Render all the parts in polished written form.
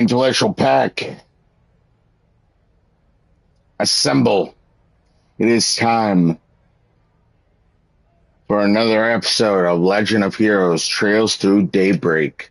Intellectual pack, assemble. It is time for another episode of Legend of Heroes Trails Through Daybreak.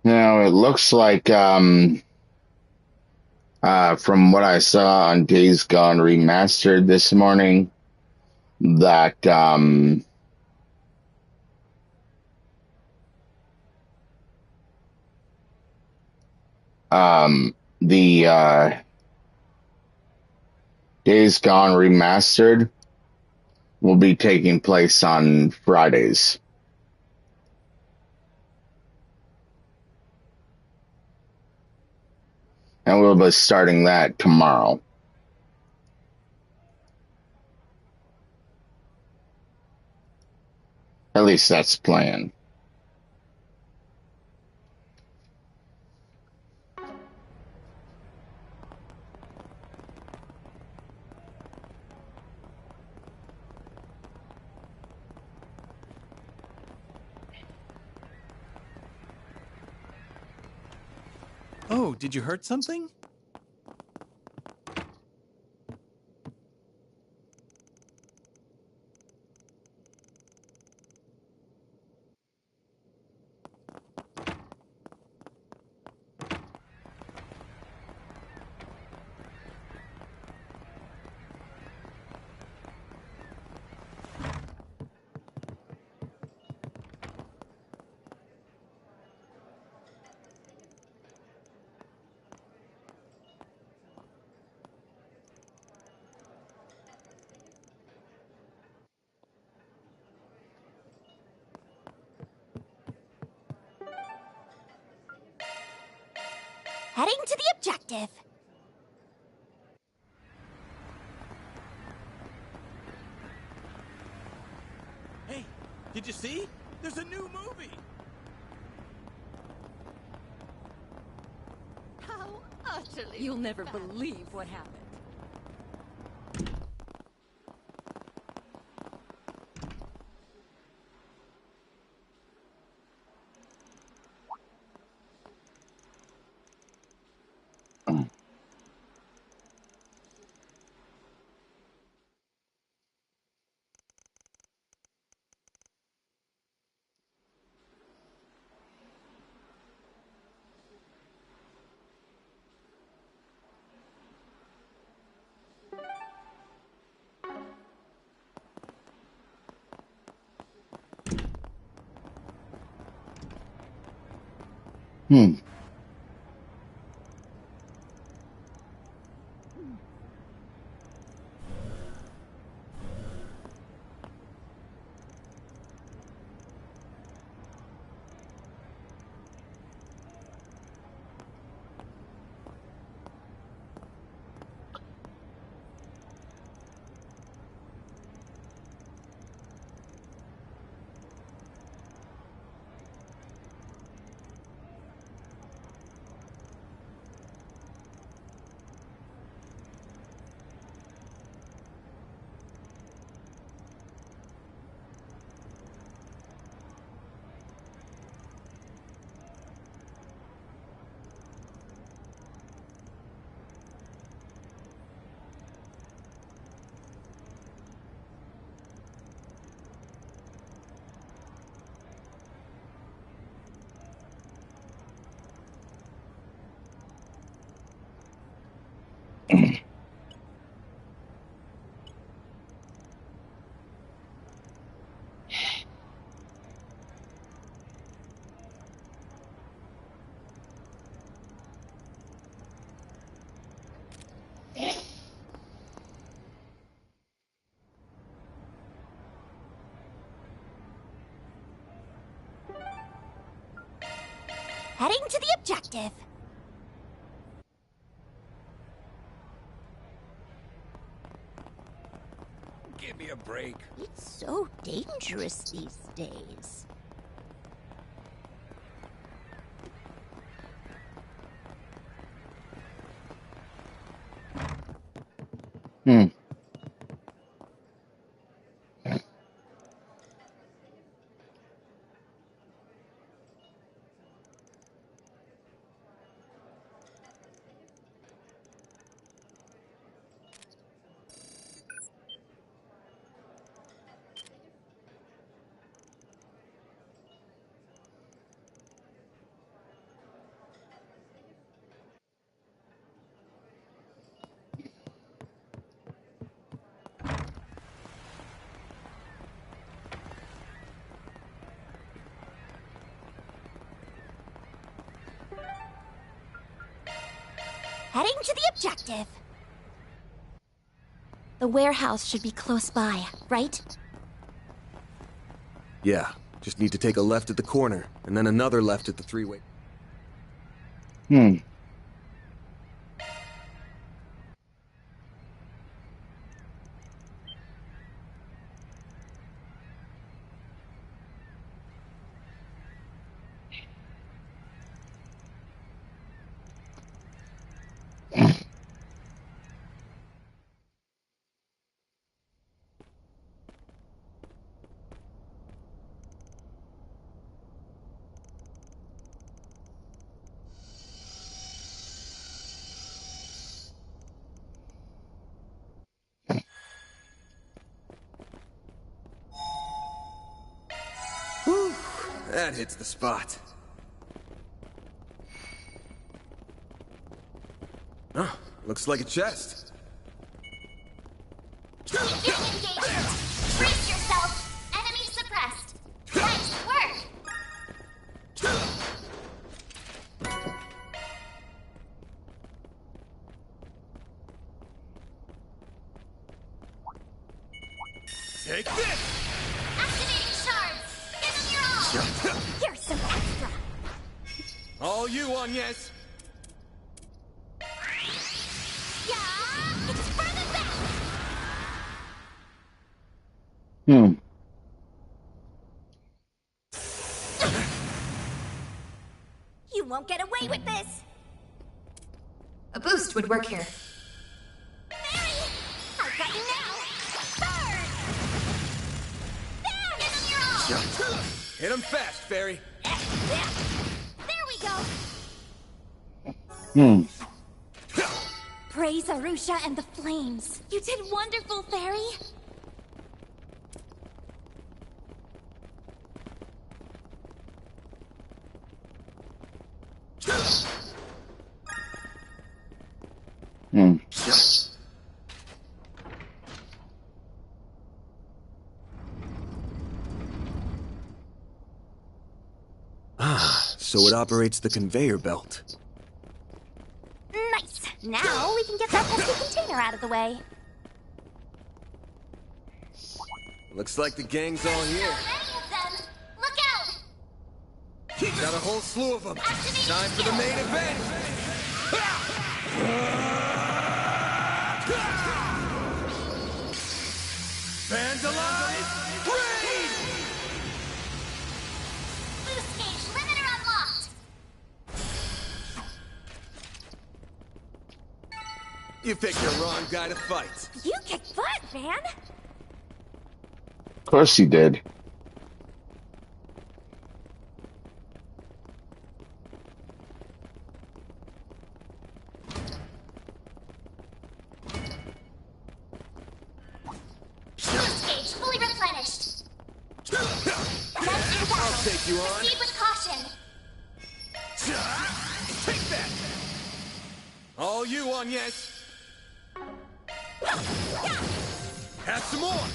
Now, it looks like, from what I saw on Days Gone Remastered this morning, that, the, Days Gone Remastered will be taking place on Fridays. And we'll be starting that tomorrow. At least that's the plan. Oh, did you hurt something? Heading to the objective. Hey, did you see? There's a new movie! How utterly... You'll never believe what happened. Hmm. Heading to the objective. Give me a break. It's so dangerous these days. Hmm. Heading to the objective. The warehouse should be close by, right? Yeah, just need to take a left at the corner, and then another left at the three-way. Hmm. Whew, that hits the spot. Oh, looks like a chest. Begin engagement. Brace yourself. Enemy suppressed. Nice work. Take this! Activating shards. Give them your all. Here's some extra. All you, Agnes. Yeah, it's for the best. Hmm. You won't get away with this. A boost would work here. Mary, I've got you now. Burn! There! Give them your all. Hit him fast, Fairy. There we go. Hmm. Praise Arusha and the flames. You did wonderful, Fairy. Hmm. Ah, so it operates the conveyor belt. Nice. Now we can get that empty container out of the way. Looks like the gang's all here. Many of them. Look out. Got a whole slew of them. Activate Time for the main event. Fans alive! Raid! Boost gauge limiter unlocked. You picked the wrong guy to fight. You kick butt, man. Of course he did. Boost gauge fully replenished. I'll take you on. Proceed with caution. Take that. All you, Agnes. Have some more.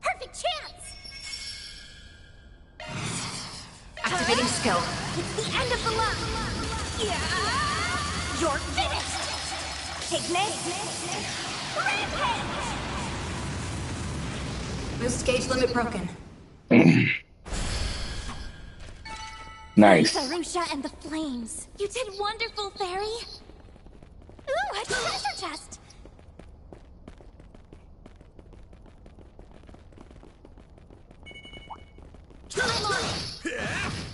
Perfect chance. Activating skill. It's the end of the line. Yeah. You're finished. Take name. Rampage. Boost gauge limit broken. Praise Nice. Arusha and the flames. You did wonderful, Fairy. Ooh, a treasure chest. I'm on it.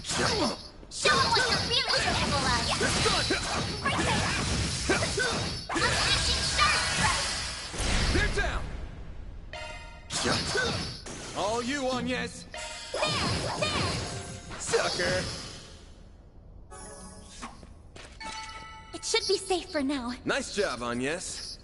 Show them what you're really capable of. Right there. Unleashing Shark Strike. They're down. All you, Agnes. There. Sucker. It should be safe for now. Nice job, Agnes.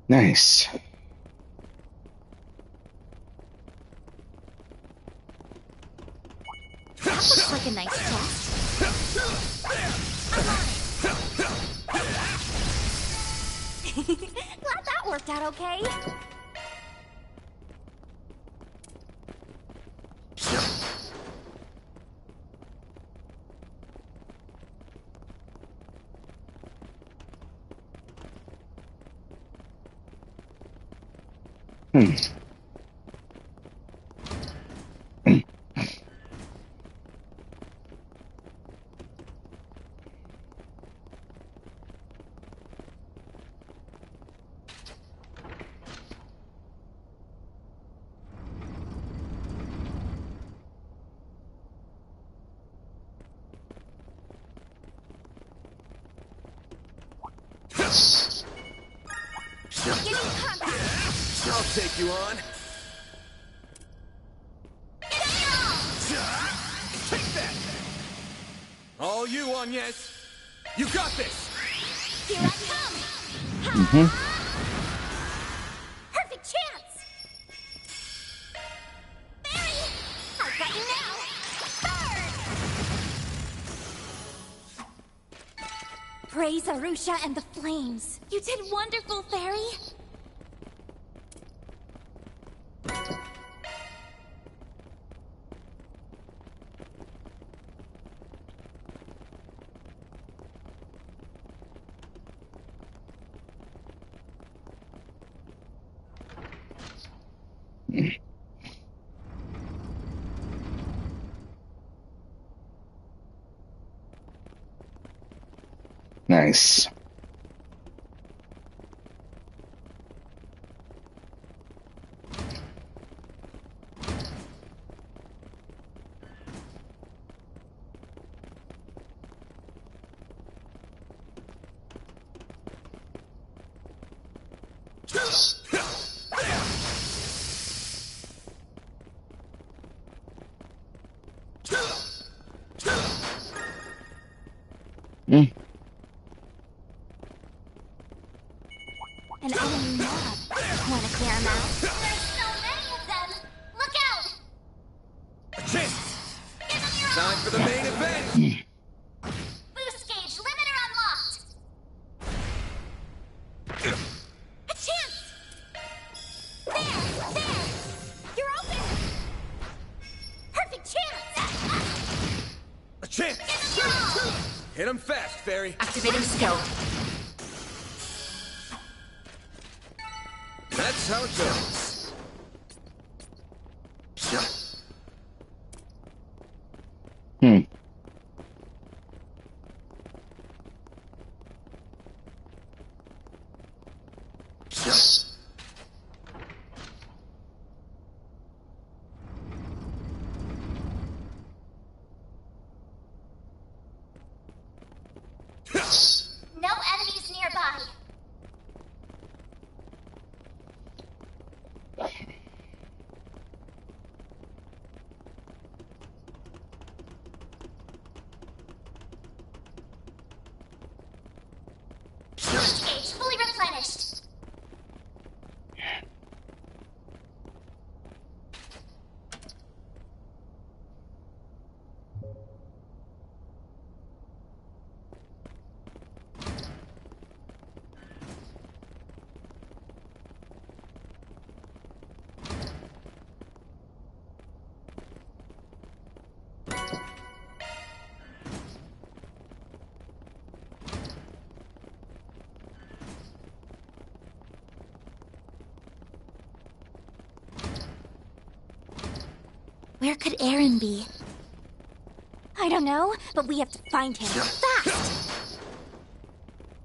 Nice. That looks like a nice chest. Glad that worked out okay. Beginning combat. I'll take you on. Take that. All you, Agnes. You got this. Here I come. Perfect chance. Barry, I've got you now. Bird. Praise Arusha and the flames. You did wonderful, Fairy. Nice. Mm. An enemy mob. Wanna clear him out? There's so many of them. Look out! A chance. Give them your Time all. for the main event. Boost gauge limiter unlocked. A chance. There. You're open. Perfect chance. A chance. Give them your all. Hit him fast, Fairy. Activating skill. That's how it goes. Hmm. No enemies nearby. Where could Aaron be? I don't know, but we have to find him fast!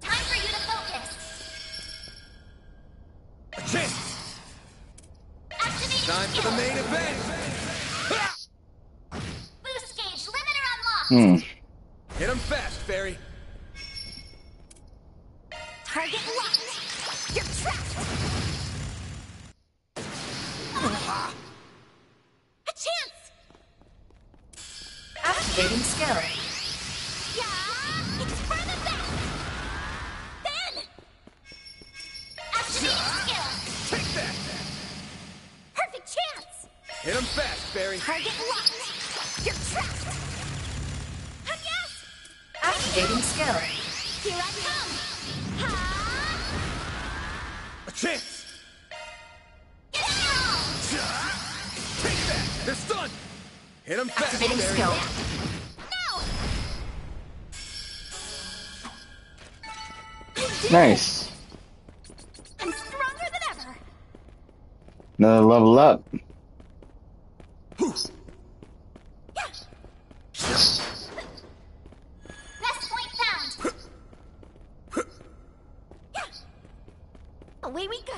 Time for you to focus! A chance! Activate Time for the main event! Boost gauge limiter unlocked! Hit him fast, Fairy. Target locked! You're trapped! A chance! Activating skill. Yeah! It's for the best! Then! Activate skill! Take that! Perfect chance! Hit him fast, Fairy. Target locked! You're trapped! Yes! Activating skill. Here I come! Ha! A chance! Get in your own! Take that! They're stunned! Hit him fast, Activating Fairy. skill. No! Nice. I'm stronger than ever! Another level up. Best point found! Away we go!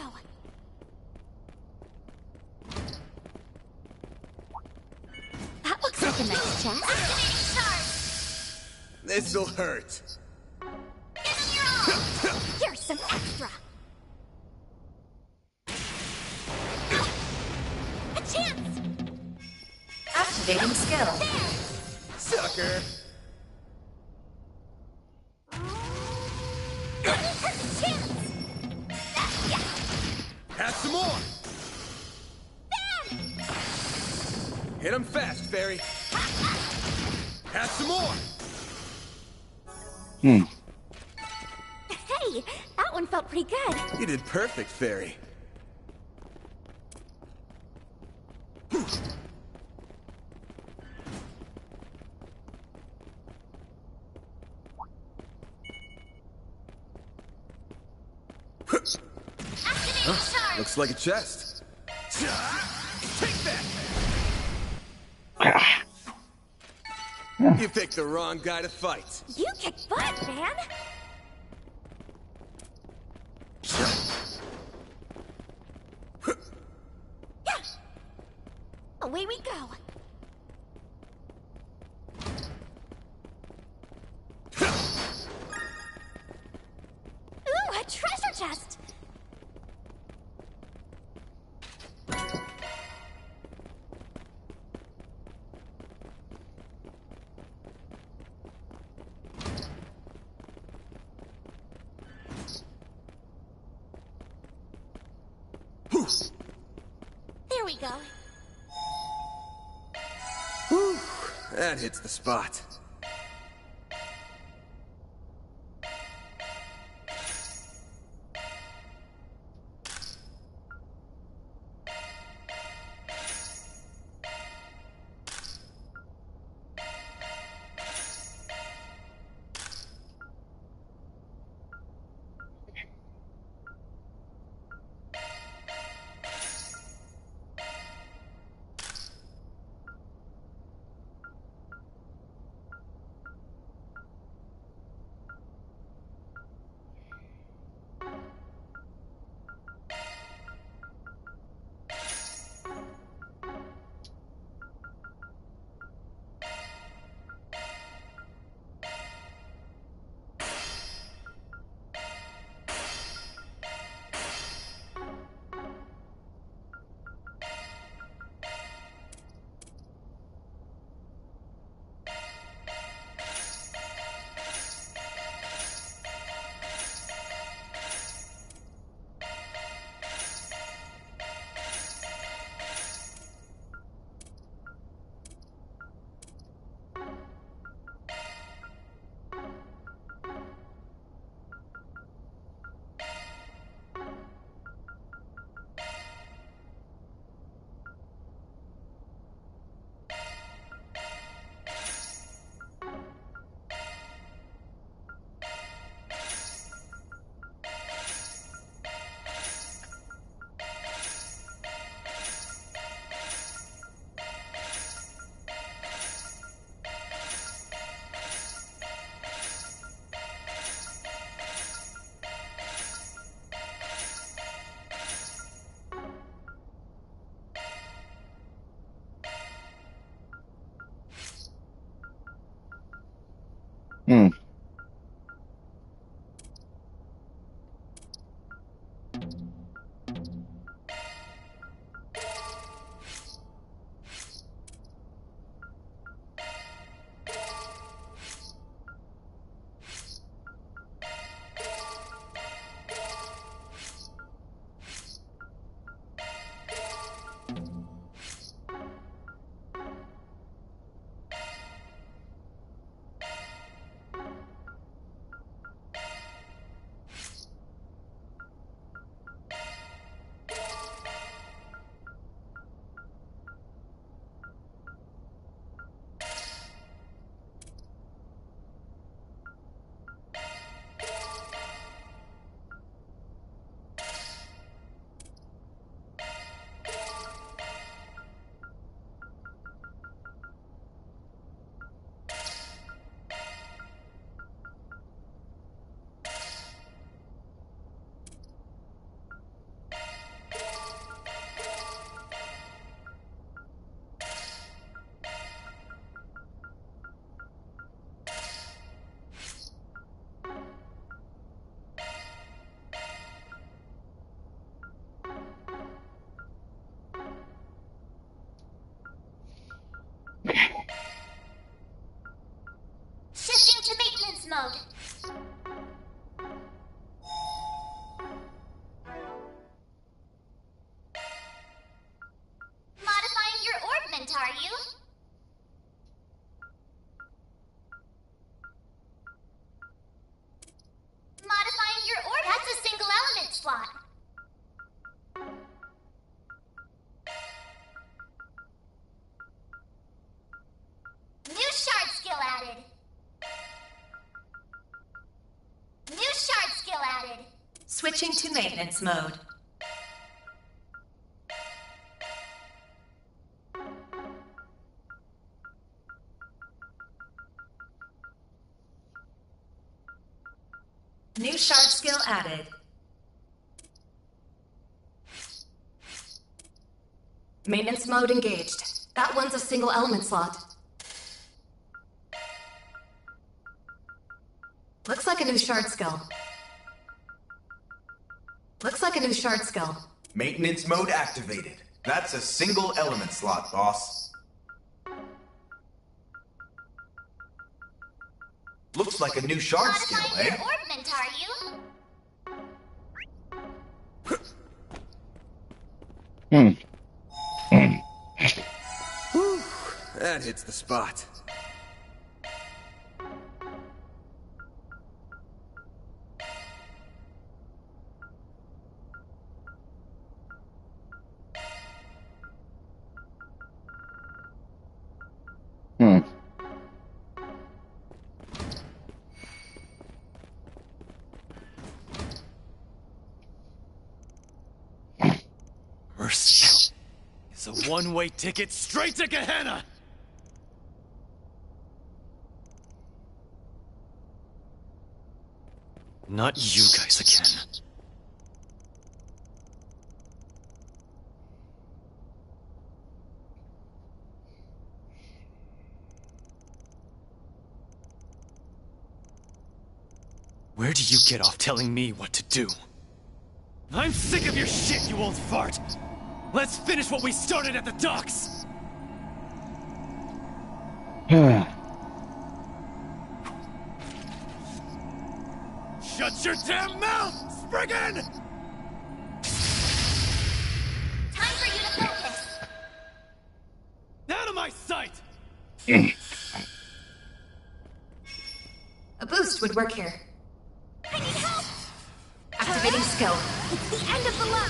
That looks like a nice chest. Activating charge! This'll hurt. Give him your all! Here's some extra! A chance! Activating skill. Sucker! Perfect chance! Yeah! Have some more! Hit him fast, Fairy. Have some more! Hey, that one felt pretty good. You did perfect, Fairy. Activating charge! Looks like a chest. Take that! You picked the wrong guy to fight. You kick butt, man! Away we go! Ooh, a treasure chest! There we go. Whew, that hits the spot. Switching to maintenance mode. New shard skill added. Maintenance mode engaged. That one's a single element slot. Looks like a new shard skill. Looks like a new shard skill. Maintenance mode activated. That's a single element slot, boss. Looks like a new shard skill, Modifying eh? your orbment, are you? Whew, that hits the spot. Mercy is a one-way ticket straight to Gehenna! Not you guys again. Where do you get off telling me what to do? I'm sick of your shit, you old fart! Let's finish what we started at the docks! Shut your damn mouth, Spriggan! Time for you to focus. Out of my sight! A boost would work here. I need help! Activating skill. It's the end of the line!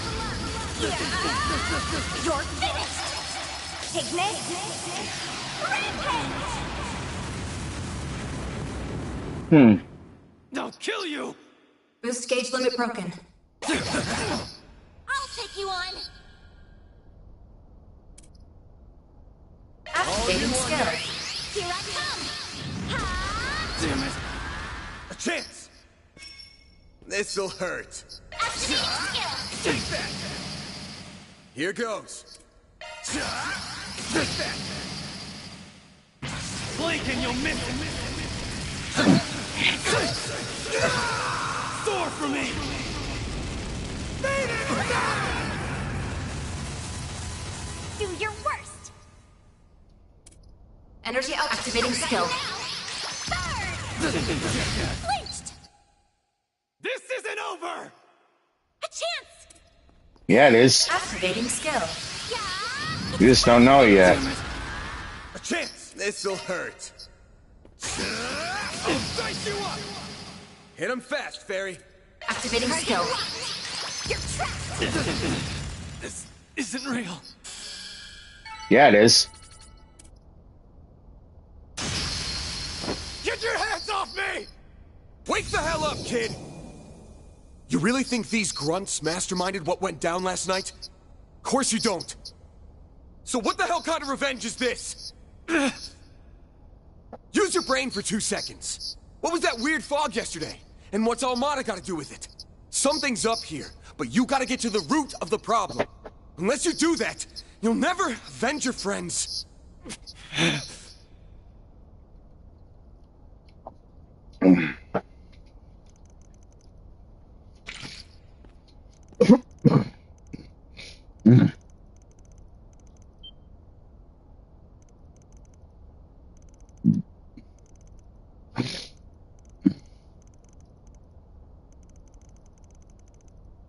You're finished! Pigment! Rampage! I'll kill you! Boost gauge limit broken. I'll take you on! Activating skill. Here I come! Ha! Damn it! A chance! This'll hurt. Activating skill! Take that! Here goes. Take that! Blink and you'll miss it! Soar for me! Do your worst! Energy out. Activating skill. Third! Flinched! This isn't over! A chance! Yeah, it is. Activating skill. Yeah! You just don't know yet. A chance! This'll hurt. I'll dice you up! Hit him fast, Fairy. Activating skill. You're trapped! This isn't real. Yeah, it is. Get your hands off me! Wake the hell up, kid! You really think these grunts masterminded what went down last night? Of course you don't. So what the hell kind of revenge is this? Use your brain for 2 seconds. What was that weird fog yesterday? And what's Almada got to do with it? Something's up here, but you gotta get to the root of the problem. Unless you do that, you'll never avenge your friends.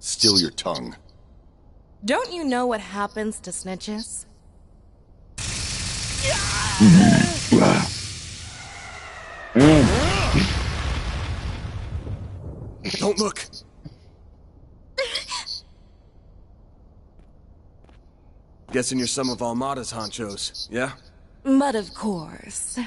Still your tongue. Don't you know what happens to snitches? Don't look. Guessing you're some of Almada's honchos, yeah? But of course.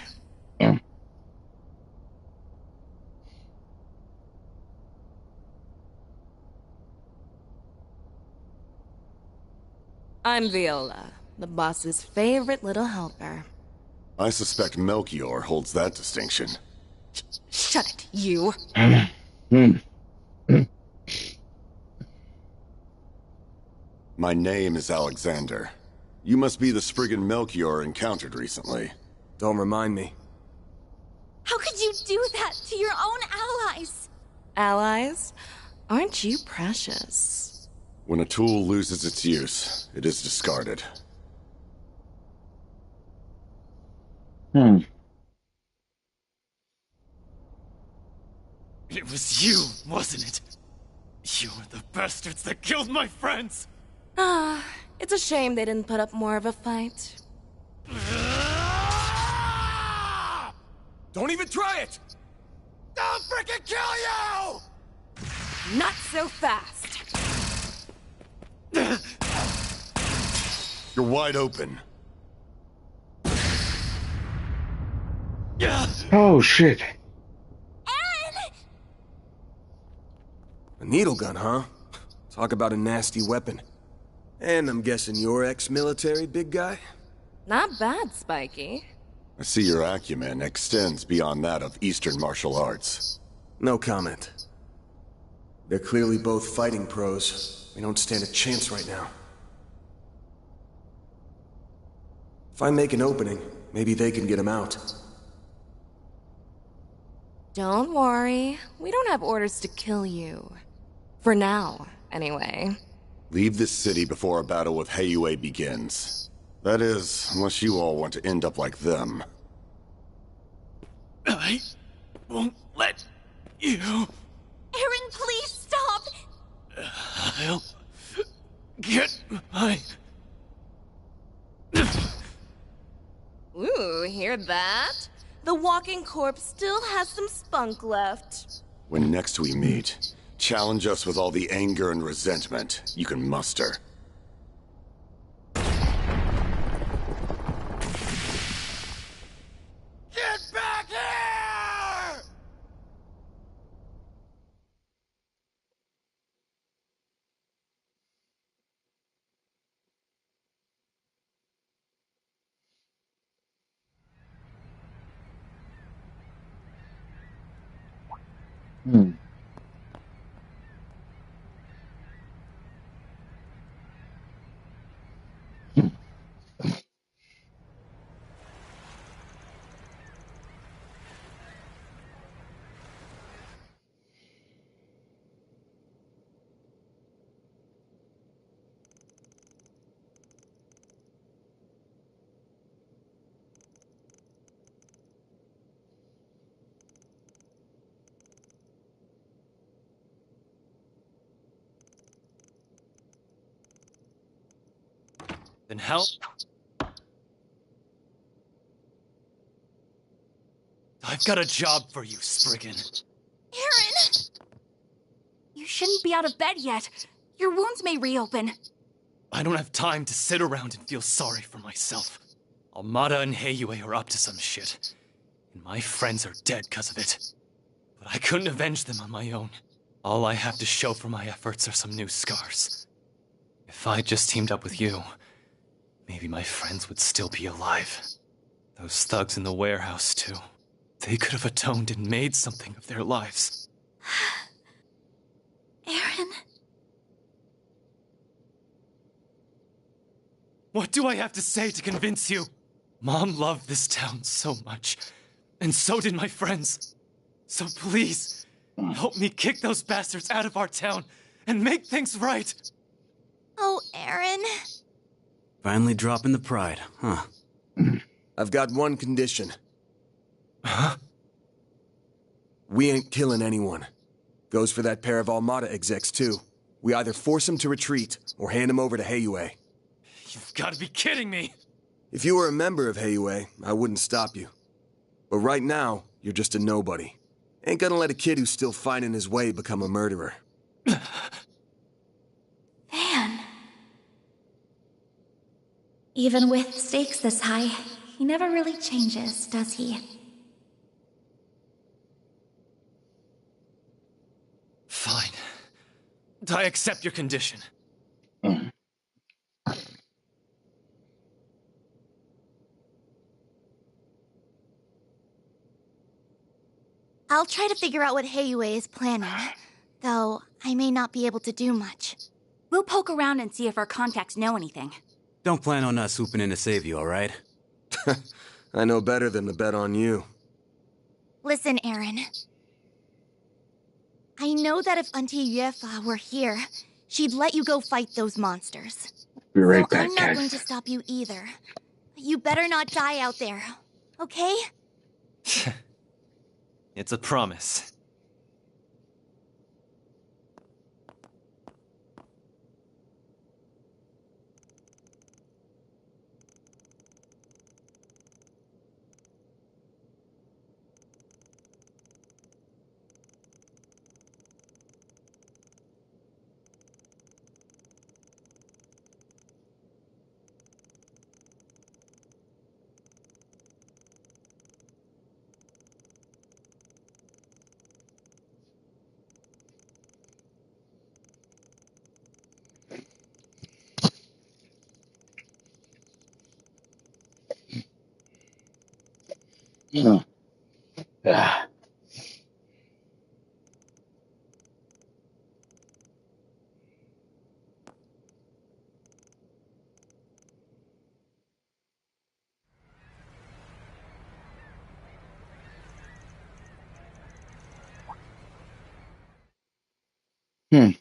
I'm Viola, the boss's favorite little helper. I suspect Melchior holds that distinction. Shut it, you. My name is Alexander. You must be the Spriggan Melchior encountered recently. Don't remind me. How could you do that to your own allies? Allies? Aren't you precious? When a tool loses its use, it is discarded. It was you, wasn't it? You were the bastards that killed my friends! Ah, it's a shame they didn't put up more of a fight. Don't even try it! I'll freaking kill you! Not so fast. You're wide open. Oh, shit. Aaron! A needle gun, huh? Talk about a nasty weapon. And I'm guessing you're ex-military, big guy? Not bad, Spiky. I see your acumen extends beyond that of Eastern martial arts. No comment. They're clearly both fighting pros. We don't stand a chance right now. If I make an opening, maybe they can get him out. Don't worry. We don't have orders to kill you. For now, anyway. Leave this city before a battle with Heiyue begins. That is, unless you all want to end up like them. I won't let you. Aaron, please stop! I'll get my... Ooh, hear that? The walking corpse still has some spunk left. When next we meet, challenge us with all the anger and resentment you can muster. Get back here! Then help. I've got a job for you, Spriggan. Aaron! You shouldn't be out of bed yet. Your wounds may reopen. I don't have time to sit around and feel sorry for myself. Almada and Heiyue are up to some shit, and my friends are dead because of it. But I couldn't avenge them on my own. All I have to show for my efforts are some new scars. If I just teamed up with you, maybe my friends would still be alive. Those thugs in the warehouse, too. They could have atoned and made something of their lives. Aaron? What do I have to say to convince you? Mom loved this town so much, and so did my friends. So please, help me kick those bastards out of our town and make things right. Oh, Aaron. Finally dropping the pride, huh? I've got one condition. Huh? We ain't killing anyone. Goes for that pair of Almada execs, too. We either force them to retreat, or hand them over to Heiyue. You've got to be kidding me! If you were a member of Heiyue, I wouldn't stop you. But right now, you're just a nobody. Ain't gonna let a kid who's still finding his way become a murderer. Van. Even with stakes this high, he never really changes, does he? Fine. I accept your condition. try to figure out what Heiyue is planning. Though, I may not be able to do much. We'll poke around and see if our contacts know anything. Don't plan on us swooping in to save you, alright? I know better than to bet on you. Listen, Aaron. I know that if Auntie Yuefa were here, she'd let you go fight those monsters. Be right So back, I'm not guys. going to stop you either. You better not die out there, okay? It's a promise. Hmm. Ah. Hmm.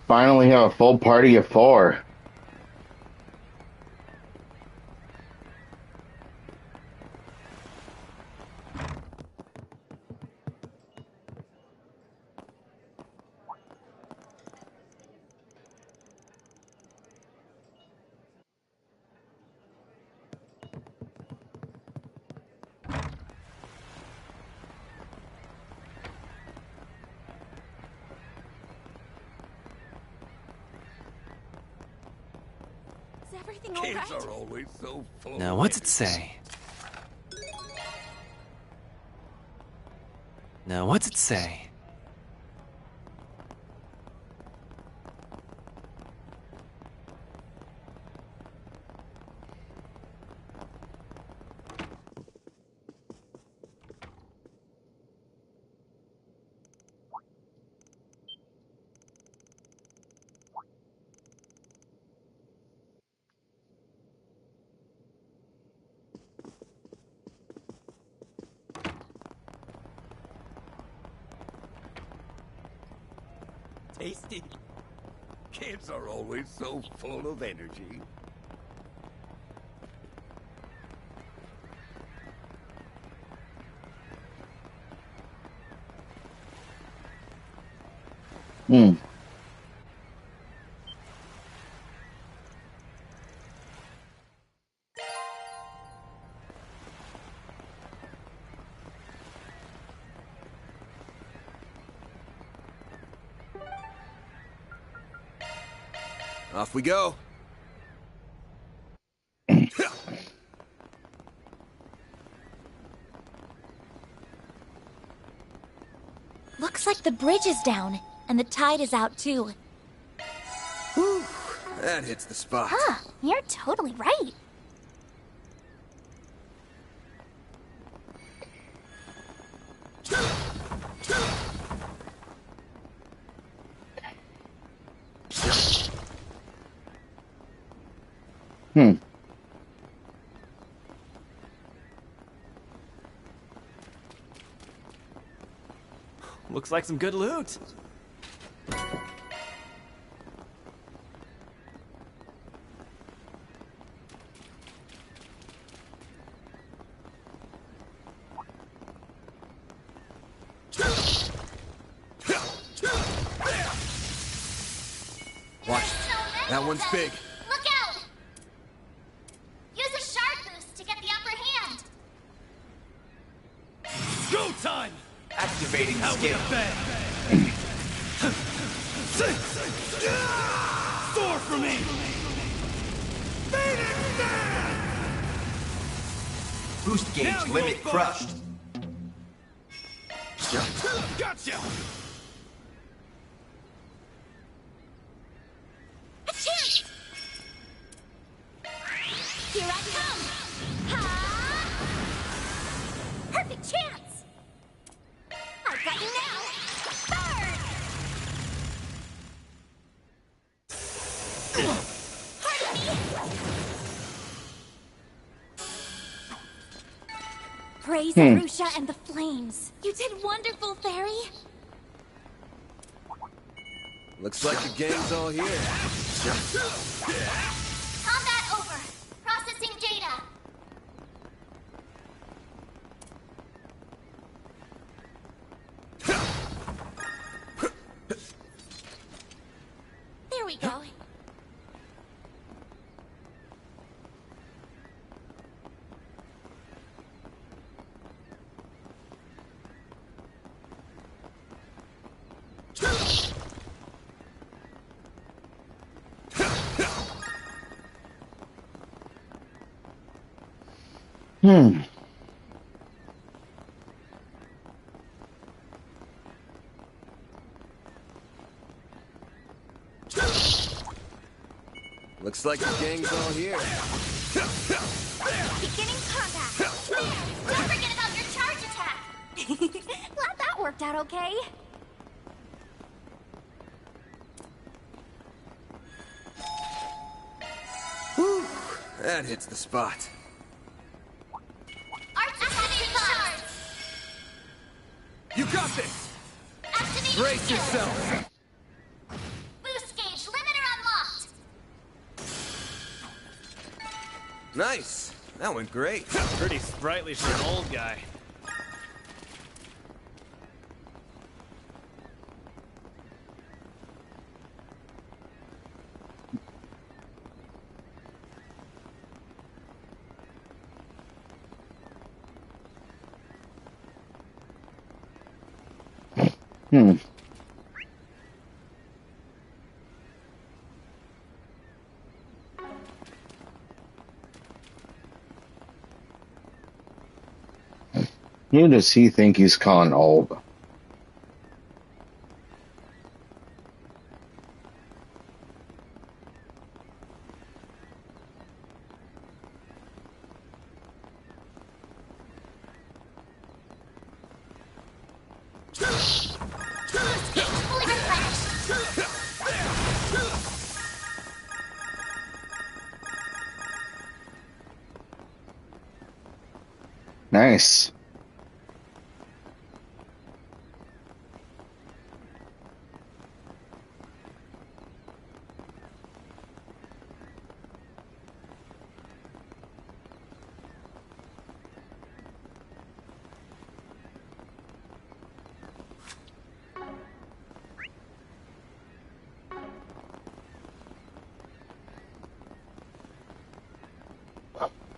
Finally have a full party of 4. Is everything alright? Kids are always so full. Now, what's it say? Now, what's it say? Tasty. Kids are always so full of energy. Hmm. Off we go. Looks like the bridge is down, and the tide is out too. Whew, that hits the spot. Huh, you're totally right. Hmm. Looks like some good loot. Watch. That one's big. Look out! Use a sharp boost to get the upper hand. Go time! Activating skill. Soar for me! Boost gauge limit crushed. Gotcha! A chance! Here I come! Ha! Perfect chance! I've got you now! Burn! Pardon me! Praise Arusha and the flames. You did wonderful, Fairy. Looks like the gang's all here. Combat over. Processing data. There we go. Looks like the gang's all here. Beginning combat. Don't forget about your charge attack. Glad that worked out okay. Whew, that hits the spot. Activating charge. You got this! Activating Brace skill. yourself! Boost gauge limiter unlocked. Nice! That went great. Pretty sprightly for an old guy. Who does he think he's calling old? Fully refreshed. Nice.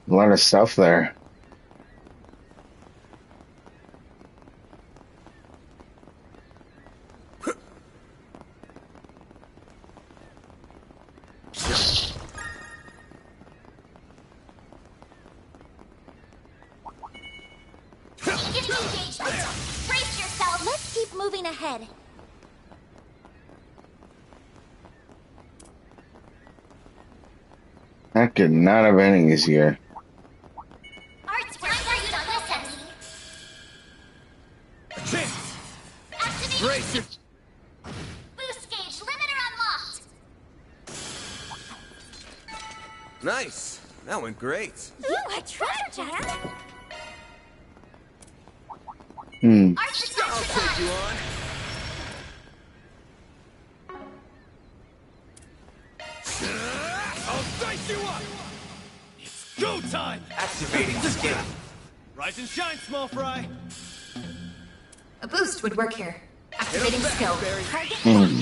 A lot of stuff there. Beginning engagement. Brace yourself. Let's keep moving ahead. That could not have been easier. Art's time for you to listen. Chance! Activate Brace your... boost gauge limiter unlocked. Nice! That went great. Ooh, a treasure chest. Art's attack I'll take you on. I'll dice you up! It's go time! Activating skill. Rise and shine, small fry. A boost would work here. Activating skill. Target locked.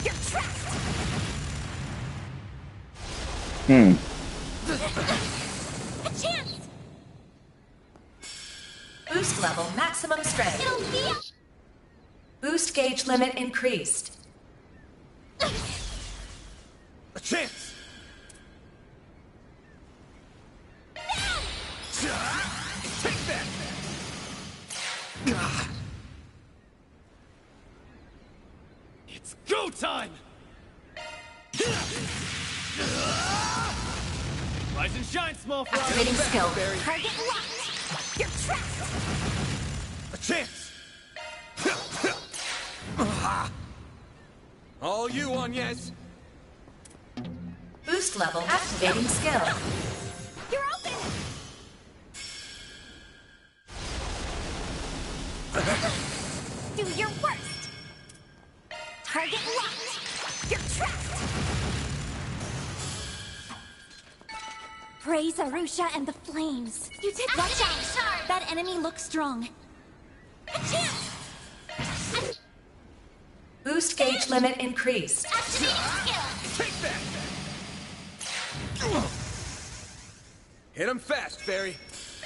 You're trapped. A chance. Boost level maximum strength. It'll be Boost gauge limit increased. A chance! time! Rise and shine, small fry! Activating skill. Target locked! You're trapped! A chance! All you, Agnes! Boost level. Activating skill. You're open! Do your worst! Target locked! You're trapped! Praise Arusha and the flames. You did watch out! That enemy looks strong. A chance! Boost gauge limit increased. Activating skill! Take that! Hit him fast, Fairy.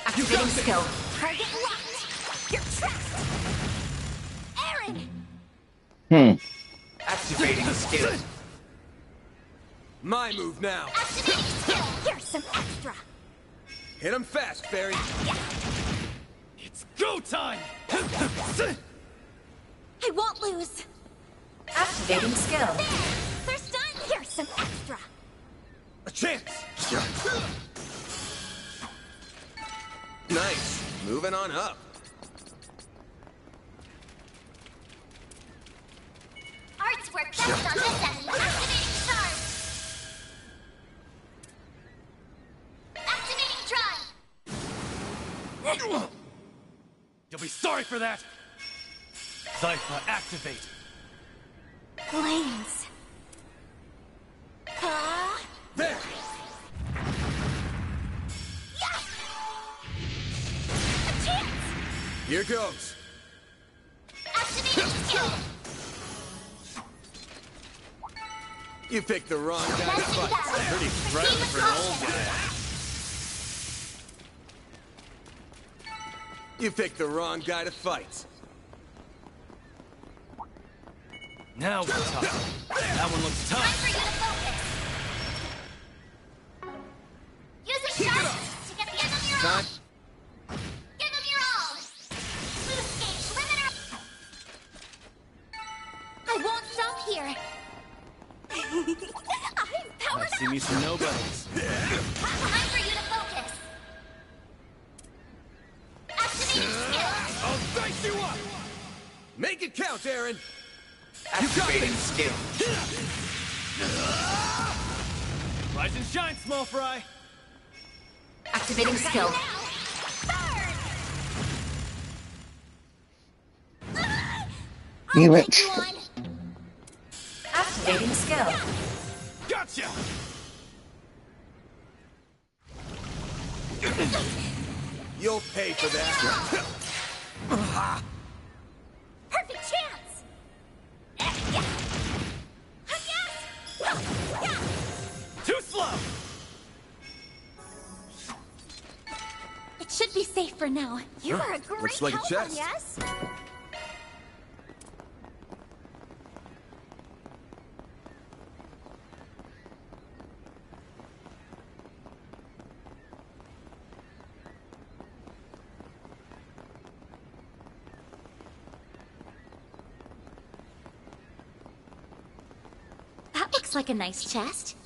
Activating skill. Target locked! You're trapped! Hmm. Aaron! Activating skill. My move now. Activating skill! Here's some extra! Hit him fast, Fairy. It's go time! I won't lose! Activating skill. There! They're stunned! Here's some extra! A chance! Nice. Moving on up. Arts work best on this enemy! Activating charge! Activating drive! You'll be sorry for that! Zypha, activate! Flames! There! Yes! A chance! Here goes. Activating skill! You picked the wrong guy to Let's do fight. that! Pretty Proceed threatening with for an old caution. guy. You picked the wrong guy to fight. Now we're talking. That one looks Time tough. for you to focus! Use a shot to get the end of your Time. all! Give them your all! Boost gauge limiter! I won't stop here! I'm powered I see me some nobodies. Time for you to focus! Activating skill! I'll dice you up! Make it count, Aaron! Activating skill. Rise and shine, small fry! Activating skill. Damn it. Activating skill. Gotcha! You'll pay for that. Perfect chance! Too slow! It should be safe for now. You are a great Looks like a help, chest. yes? That looks like a nice chest.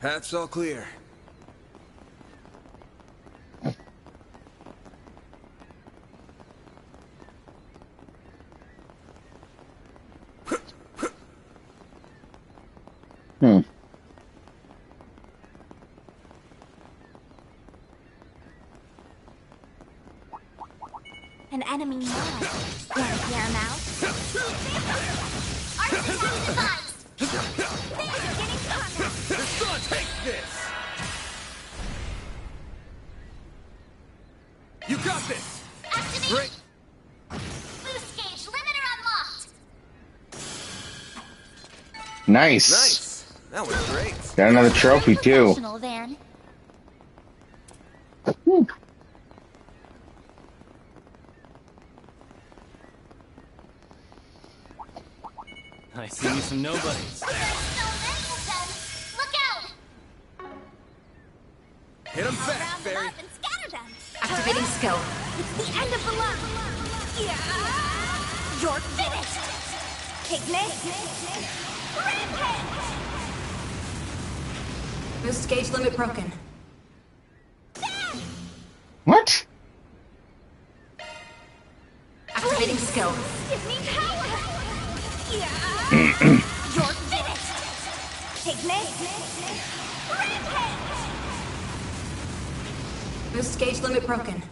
Hat's all clear. Hmm. An enemy mod. Wanna hear him out? Arsenal devised! Beginning combat! Son, take this! You got this! Activate! Great! Boost gauge limiter unlocked! Nice. Nice! That was great. Got another trophy too. Professional, Van. I see me some nobodies. There's so many of them! Look out! Hit him I'll fast, round them Barry. up and scatter them! Activating skill. It's the end of the line! Yeah! You're finished! Piglet! Rampage! Boost gauge limit broken. What? Activating skill. Give me power! Yeah! You're finished! Piglet! Rampage! Boost gauge limit broken.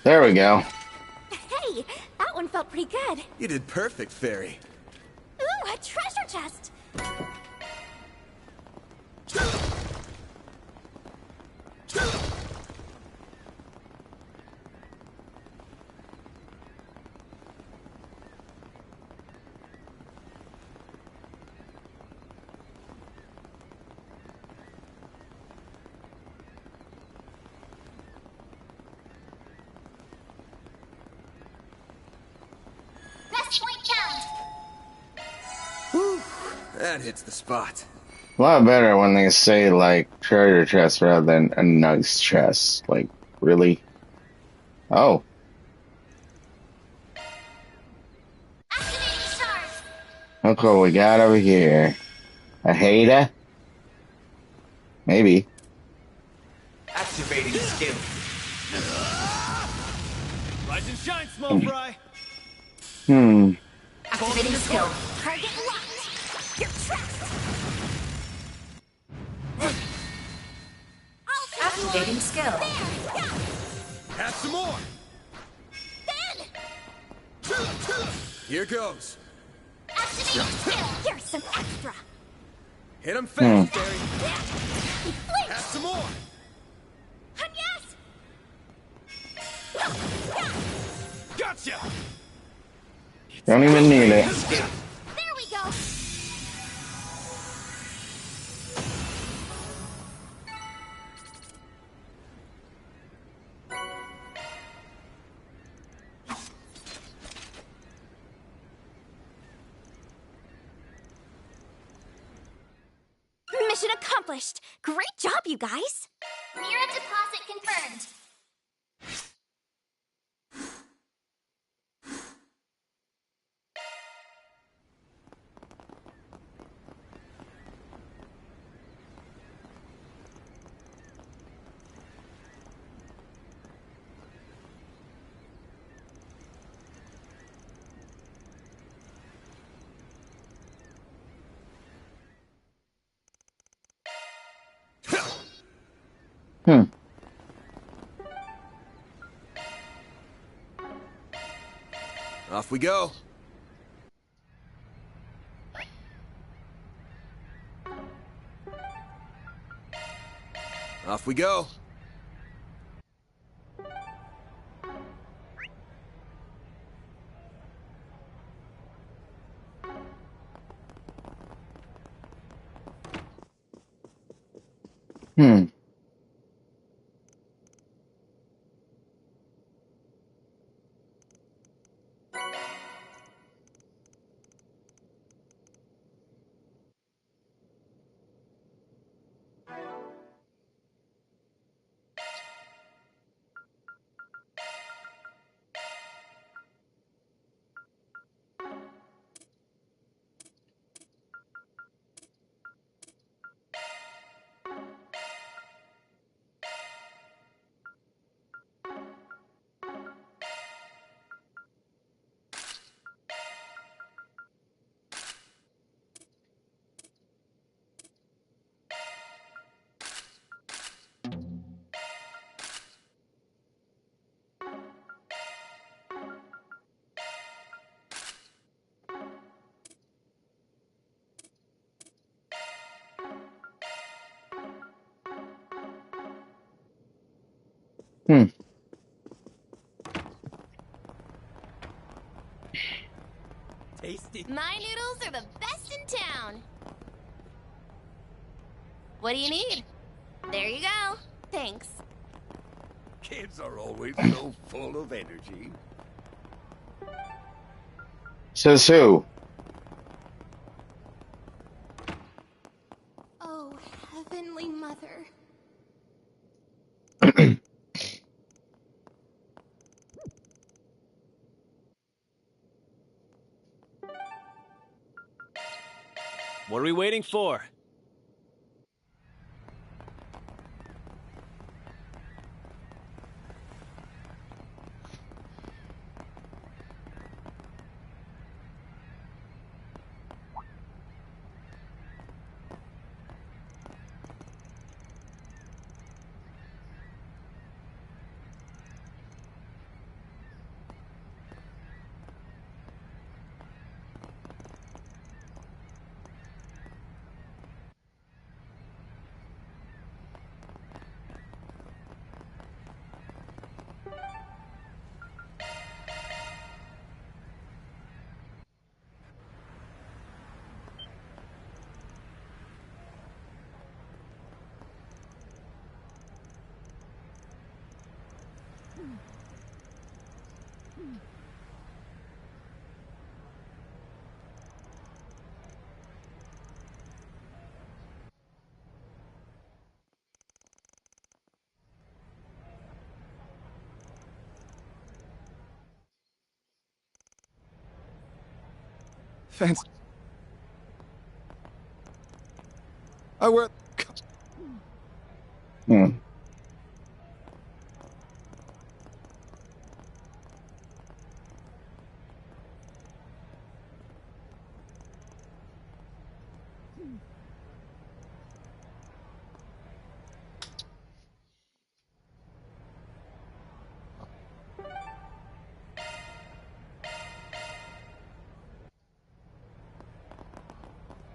There we go. Hey, that one felt pretty good. You did perfect, Fairy. Ooh, a treasure chest! Best point count! Whew, that hits the spot. A lot better when they say, like, treasure chest rather than a nice chest. Like, really? Oh. Activating shards! Look what we got over here. A hater? Maybe. Activating skill. Rise and shine, Small Fry! Activating skill. Target locked! You're trapped! Activating skill. There! Yeah! Have some more. Ben! Here goes. Activating skill! Here's some extra! Hit him fast, Barry. He flinched! Have some more. And yes! Gotcha. Don't even need it. There we go! Mission accomplished! Great job, you guys! Mira deposit confirmed. Off we go. Off we go. Tasty. My noodles are the best in town. What do you need? There you go. Thanks. Kids are always so full of energy. Says who? Oh, Heavenly Mother. What are we waiting for? Fence. I wear. Hmm.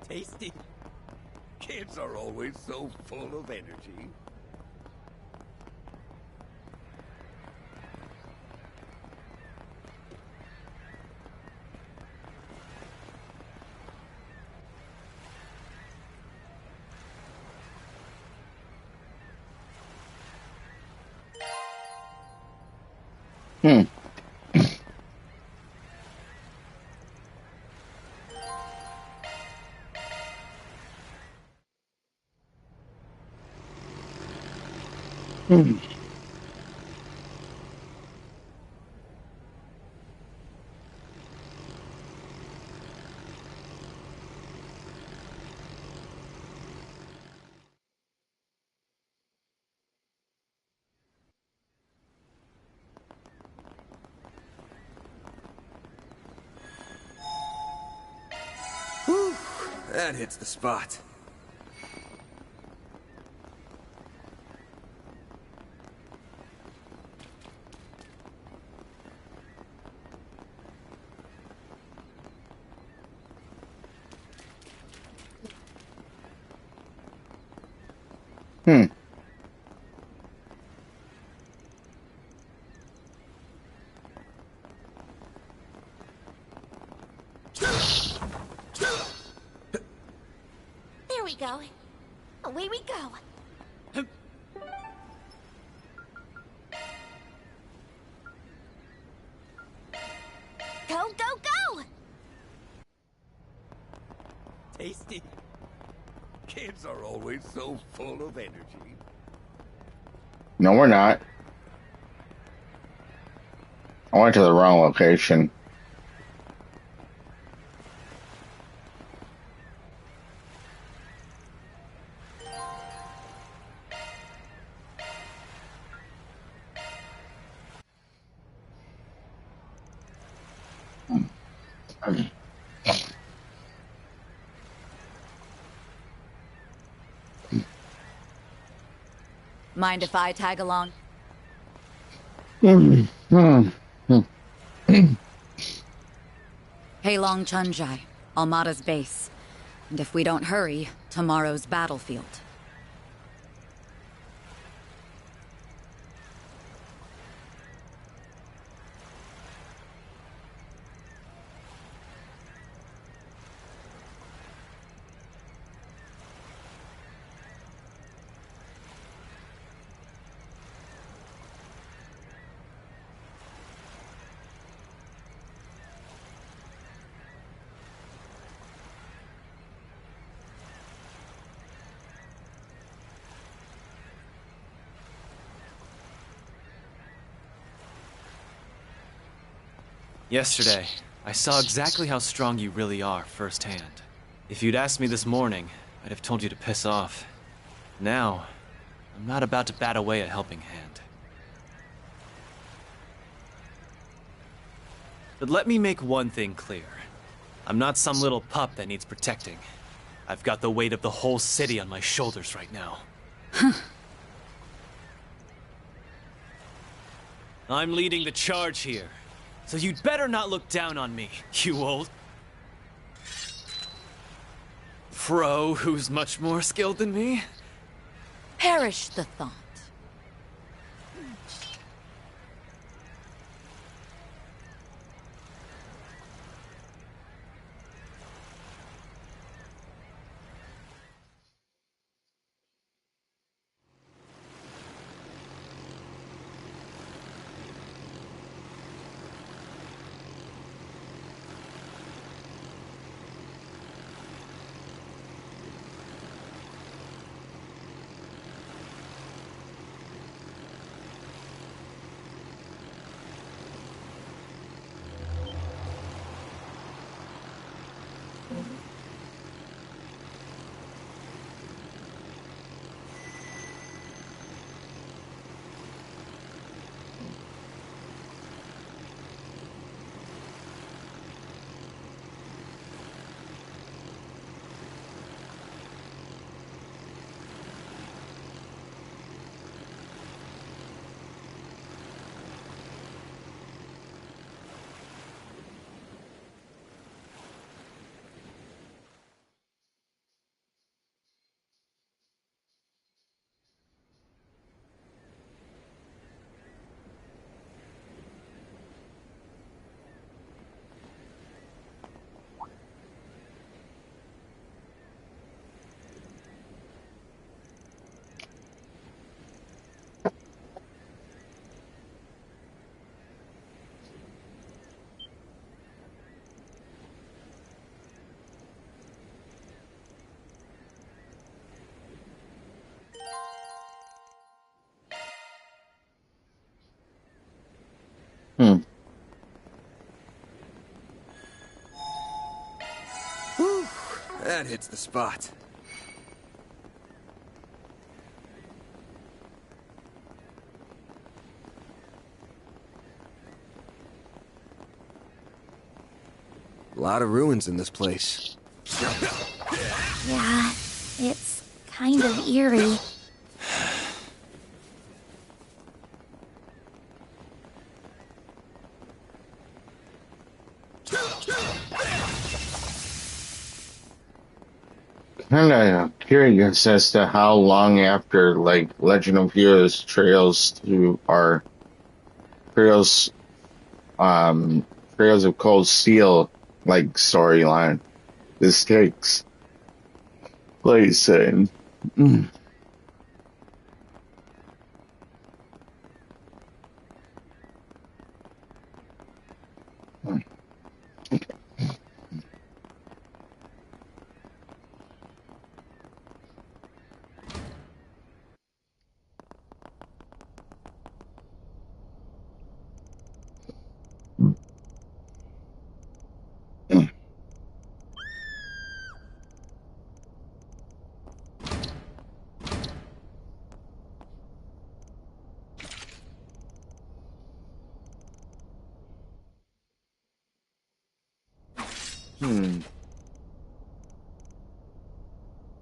Tasty. Kids are always so full of energy. Hmm. Hmm. Whew, that hits the spot. Hmm. There we go. Away we go. Go, go, go! Tasty. Kids are always so full of energy. No, we're not. I went to the wrong location. Mind if I tag along? Hmm. Hmm. Hmm. Heilong Chunjai, Almada's base. And if we don't hurry, tomorrow's battlefield. Yesterday, I saw exactly how strong you really are firsthand. If you'd asked me this morning, I'd have told you to piss off. Now, I'm not about to bat away a helping hand. But let me make one thing clear. I'm not some little pup that needs protecting. I've got the weight of the whole city on my shoulders right now. I'm leading the charge here, so you'd better not look down on me, you old pro who's much more skilled than me. Perish the thought. Whew, that hits the spot. A lot of ruins in this place. Yeah, it's kind of eerie. Kinda curious as to how long after, like, Legend of Heroes Trails to our Trails of Cold Steel, like, storyline this takes place in.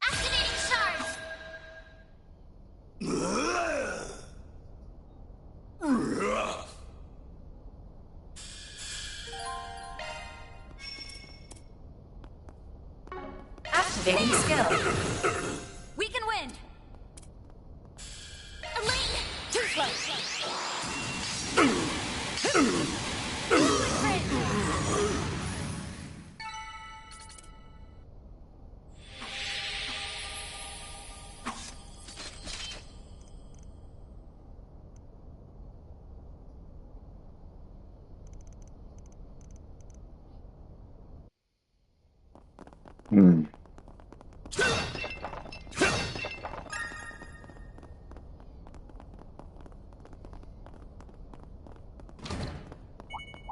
Activating shards! Activating skill. We can win! Elaine! Too slow!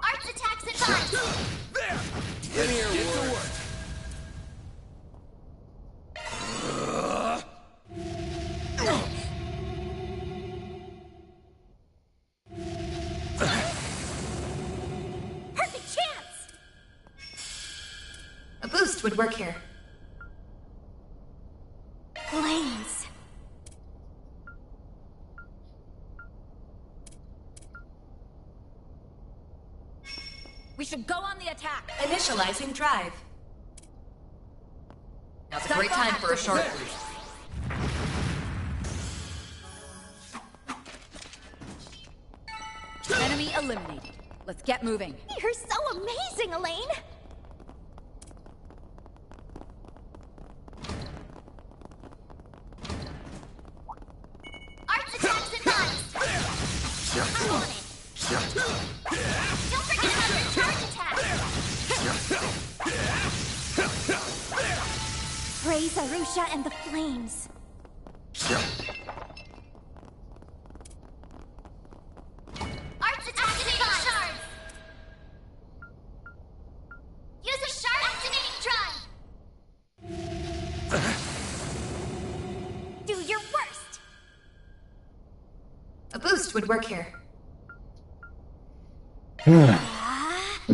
Arts attacks advised! boost would work here. Flames. We should go on the attack. Initializing drive. Now's a great time for a short boost. Enemy eliminated. Let's get moving. You're so amazing, Elaine! Arts attacks advanced! I'm on it! Don't forget about your charge attack! Praise Arusha and the flames. Arts attacks advanced! Use a shard activating drive! Do your worst! A boost would work here. I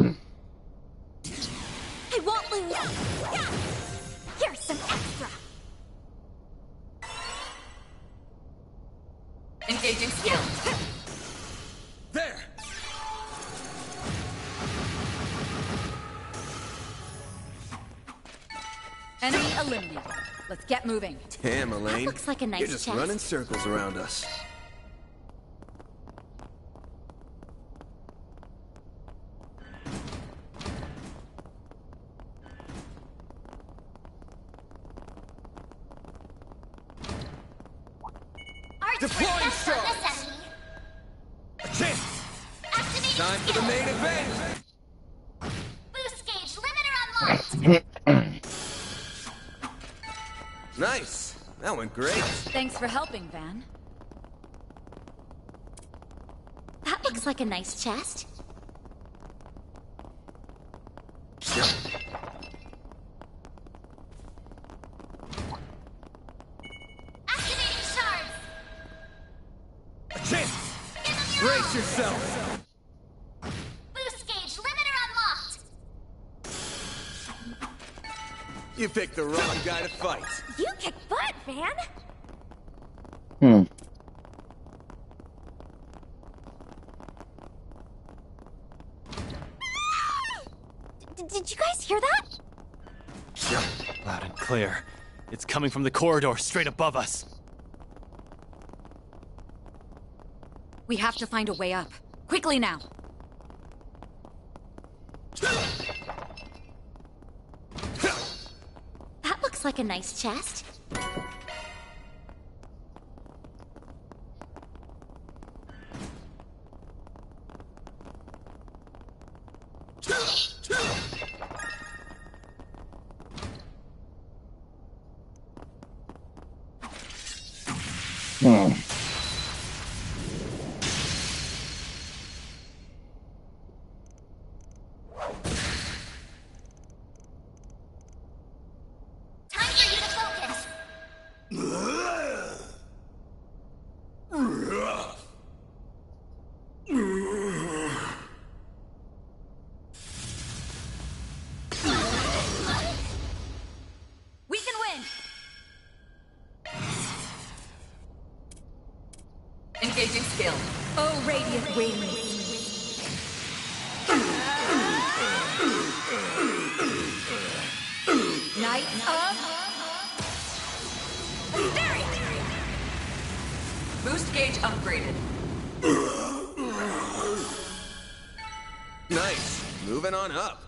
won't lose! Here's some extra! Engaging skill. There! Enemy eliminated. Let's get moving. Damn, Elaine. Looks like a nice You're just chest. running circles around us. Arts Deploying best on shards. this enemy. A chance! Activating Time for the skill. main event! Boost gauge limiter unlocked! Nice! That went great. Thanks for helping, Van. That looks like a nice chest. Activating shards! A chance! Brace yourself! Boost gauge limiter unlocked! You picked the wrong guy to fight. You kick butt, Van! Did you guys hear that? Loud and clear. It's coming from the corridor straight above us. We have to find a way up. Quickly now. That looks like a nice chest. Time for you to focus. We can win! Engaging skill. Oh, radiant wings! Night of Hysteria! Boost gauge upgraded. Nice. Moving on up.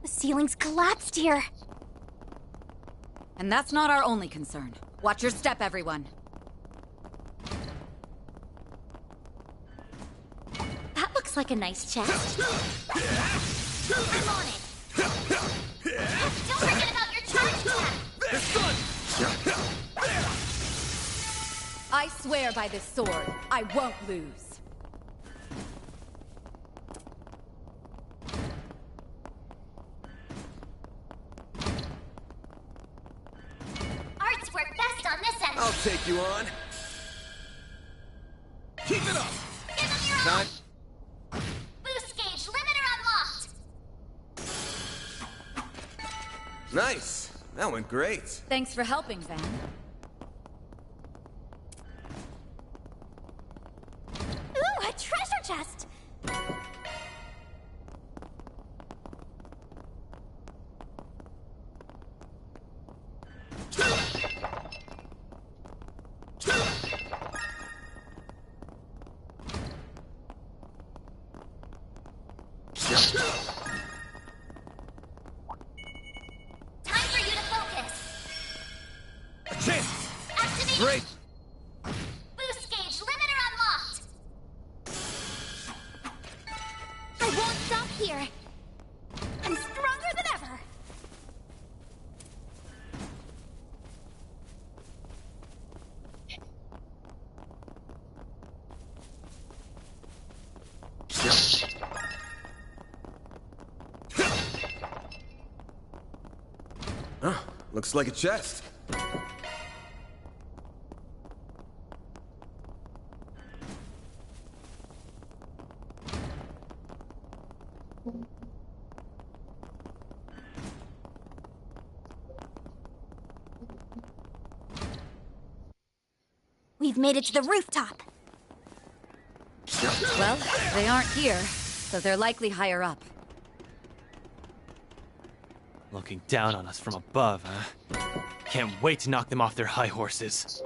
The ceiling's collapsed here. And that's not our only concern. Watch your step, everyone. That looks like a nice chest. I'm on it. Don't forget about your charge attack. They're stunned! I swear by this sword, I won't lose. Arts work best on this end. I'll take you on. Keep it up! Give them your Time. all. Boost gauge limiter unlocked. Nice. That went great. Thanks for helping, Van. Ooh, a treasure chest. Time for you to focus. A chance! Activate. Great! Boost gauge limiter unlocked. I won't stop here. I'm stronger than ever. Oh, looks like a chest. We've made it to the rooftop. Well, they aren't here, so they're likely higher up. Looking down on us from above, huh? Can't wait to knock them off their high horses.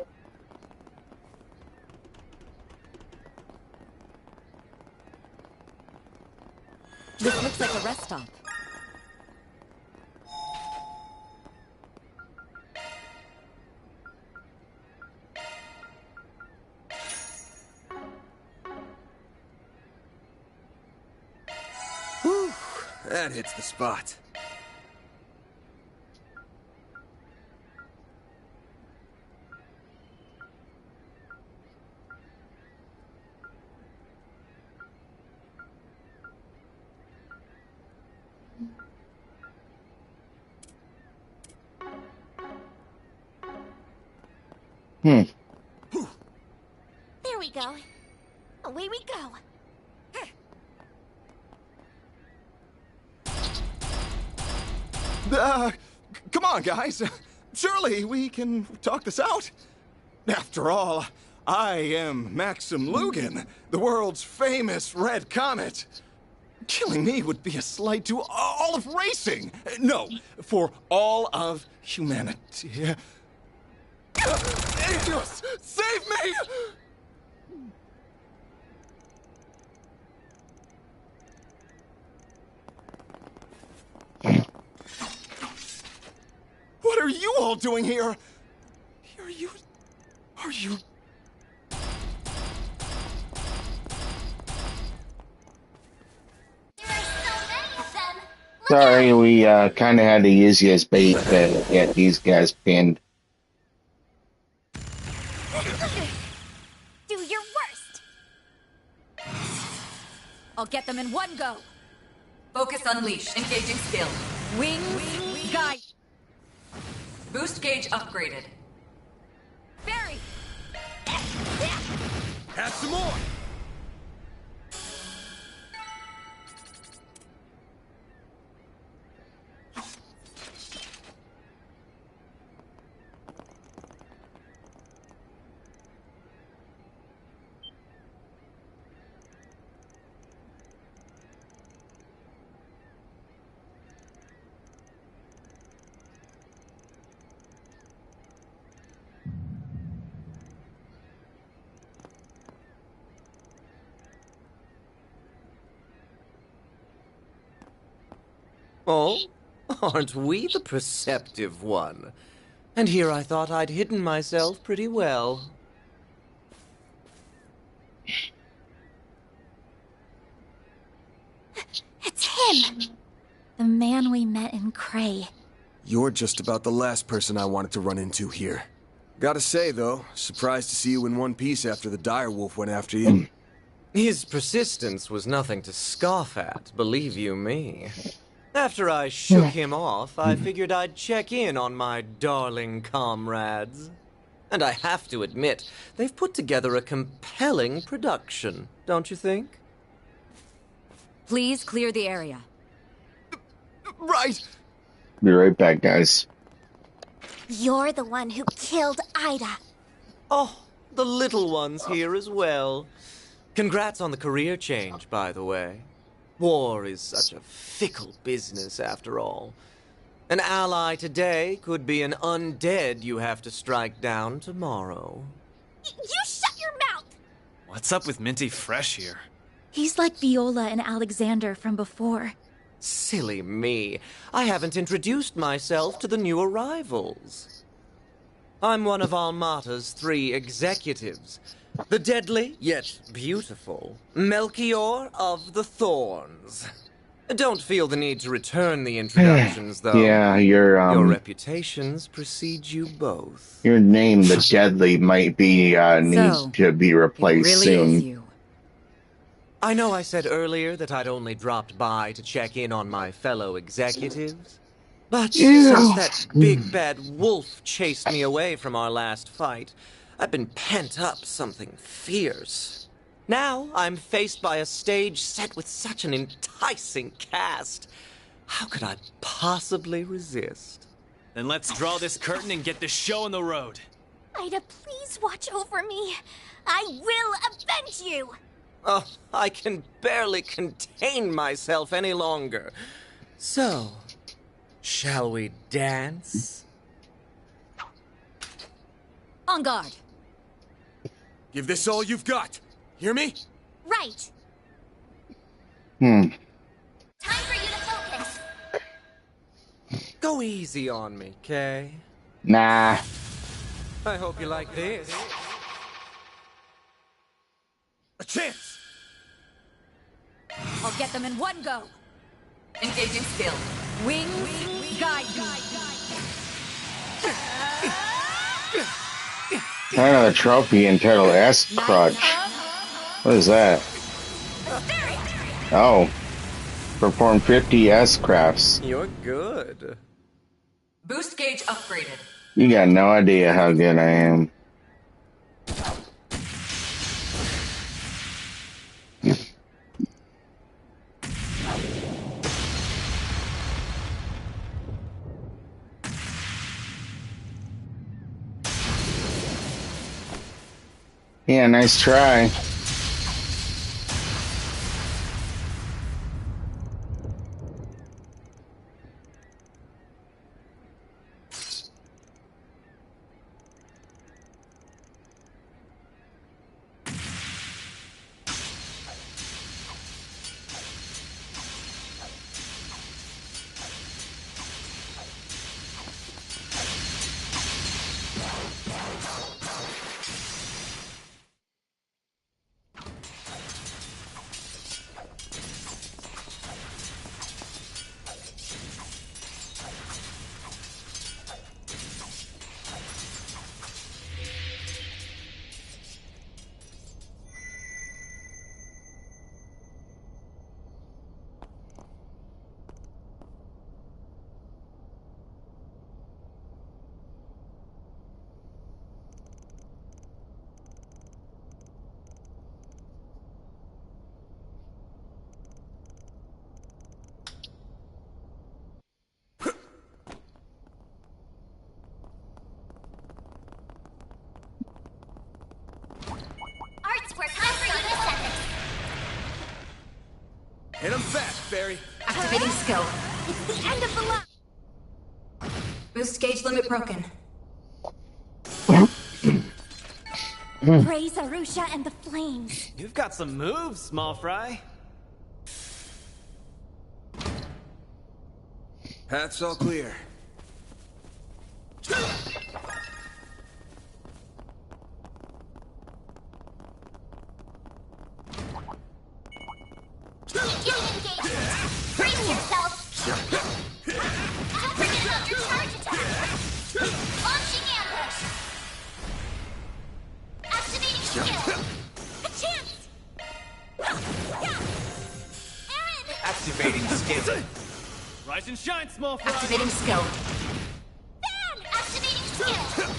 This looks like a rest stop. Whew, that hits the spot. Hmm. There we go. Away we go. Come on, guys. Surely we can talk this out. After all, I am Maxim Lugan, the world's famous Red Comet. Killing me would be a slight to all of racing. No, for all of humanity. Angels, save me! What are you all doing here? Are you... There are so many of them. Sorry, we kind of had to use you as bait to get these guys pinned. Do your worst. I'll get them in one go. Focus unleashed. Engaging skill. Wings, guide. Boost gauge upgraded. Barry. Have some more! Oh, aren't we the perceptive one? And here I thought I'd hidden myself pretty well. It's him. The man we met in Cray. You're just about the last person I wanted to run into here. Gotta say, though, surprised to see you in one piece after the direwolf went after you. His persistence was nothing to scoff at, believe you me. After I shook him off, I figured I'd check in on my darling comrades. And I have to admit, they've put together a compelling production, don't you think? Please clear the area. Right! Be right back, guys. You're the one who killed Ida. Oh, the little ones here as well. Congrats on the career change, by the way. War is such a fickle business, after all. An ally today could be an undead you have to strike down tomorrow. You shut your mouth! What's up with Minty Fresh here? He's like Viola and Alexander from before. Silly me. I haven't introduced myself to the new arrivals. I'm one of Almata's 3 executives. The deadly, yet beautiful, Melchior of the Thorns. Don't feel the need to return the introductions, though. Yeah, your reputations precede you both. Your name, the Deadly, might be needs to be replaced really soon. Is you. I know I said earlier that I'd only dropped by to check in on my fellow executives. But since that big bad wolf chased me away from our last fight, I've been pent up something fierce. Now I'm faced by a stage set with such an enticing cast. How could I possibly resist? Then let's draw this curtain and get this show on the road. Ida, please watch over me. I will avenge you! Oh, I can barely contain myself any longer. So, shall we dance? On guard. Give this all you've got. Hear me? Right. Hmm. Time for you to focus. Go easy on me, Kay. Nah. I hope you like this. A chance! I'll get them in one go. Engaging skill. Wings guide me. Another trophy entitled S Crutch. What is that? Oh. Perform 50 S crafts. You're good. Boost gauge upgraded. You got no idea how good I am. Yeah, nice try. Hit him fast, Barry. Activating skill. It's the end of the line. Boost gauge limit broken. Praise Arusha and the flames. You've got some moves, small fry. Path's all clear. Brace yourself. Don't forget about your charge attack. Launching ambush. Rise and shine, small fry. Activating skill. Fan! Activating skill!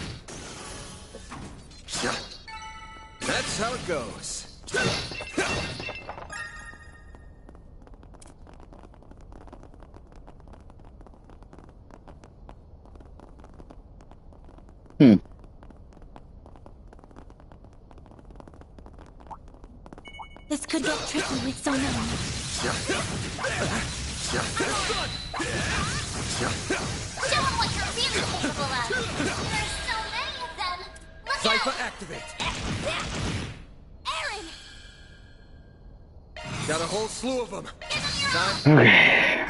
That's how it goes. This could get tricky with so many. Show them what you're really capable of. There's so many of them. Look Cypher, out! activate. Aaron! Got a whole slew of them. Okay.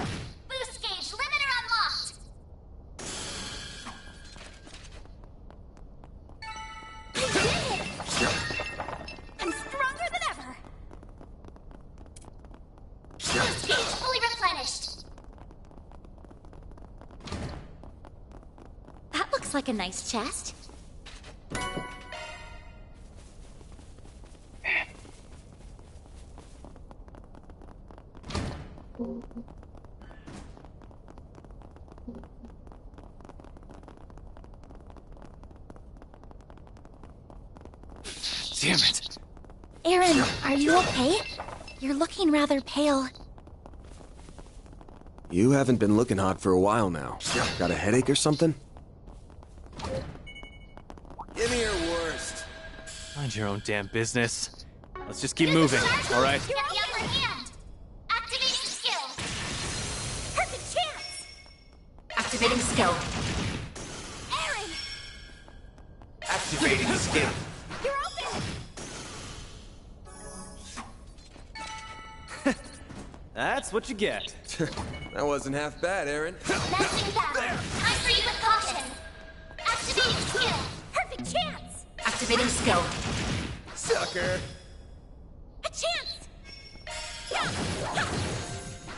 Boost gauge limiter unlocked. I did it! I'm stronger than ever. Boost gauge fully replenished. That looks like a nice chest. Damn it. Aaron, are you okay? You're looking rather pale. You haven't been looking hot for a while now. Got a headache or something? Give me your worst. Mind your own damn business. Let's just keep moving, alright? Get the upper hand. Activating skill. Perfect chance. Activating skill. Aaron, Activating skill. you're open. That's what you get. That wasn't half bad, Aaron. Messing battle. Time for you with caution. Activating skill. Perfect chance. Activating skill. Sucker. A chance.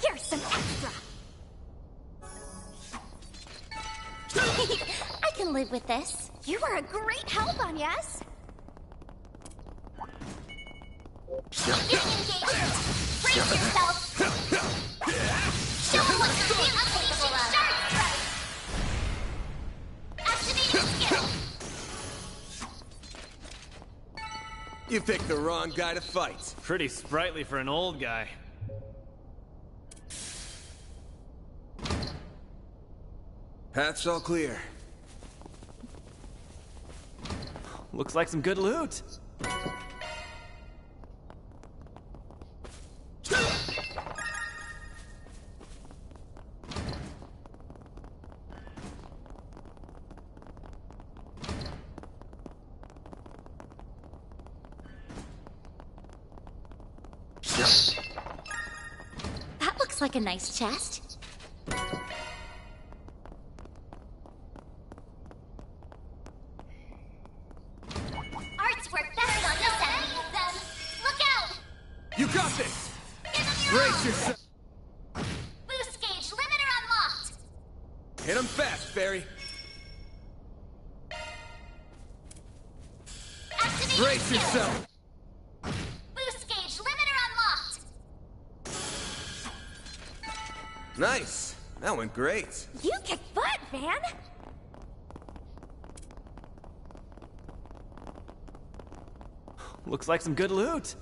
Here's some extra. I can live with this. You were a great help on yes. Getting engagement. Brace yourself. Show them what you're really capable of. Activating skill. You picked the wrong guy to fight. Pretty sprightly for an old guy. Path's all clear. Looks like some good loot. That looks like a nice chest. Arts work better on this end. Them. Look out! You got this! Give them your Brace all. yourself! Boost gauge limiter unlocked. Hit him fast, Barry. Activating Brace skill. yourself! Boost gauge limiter unlocked. Nice. That went great. You kick butt, man. Looks like some good loot.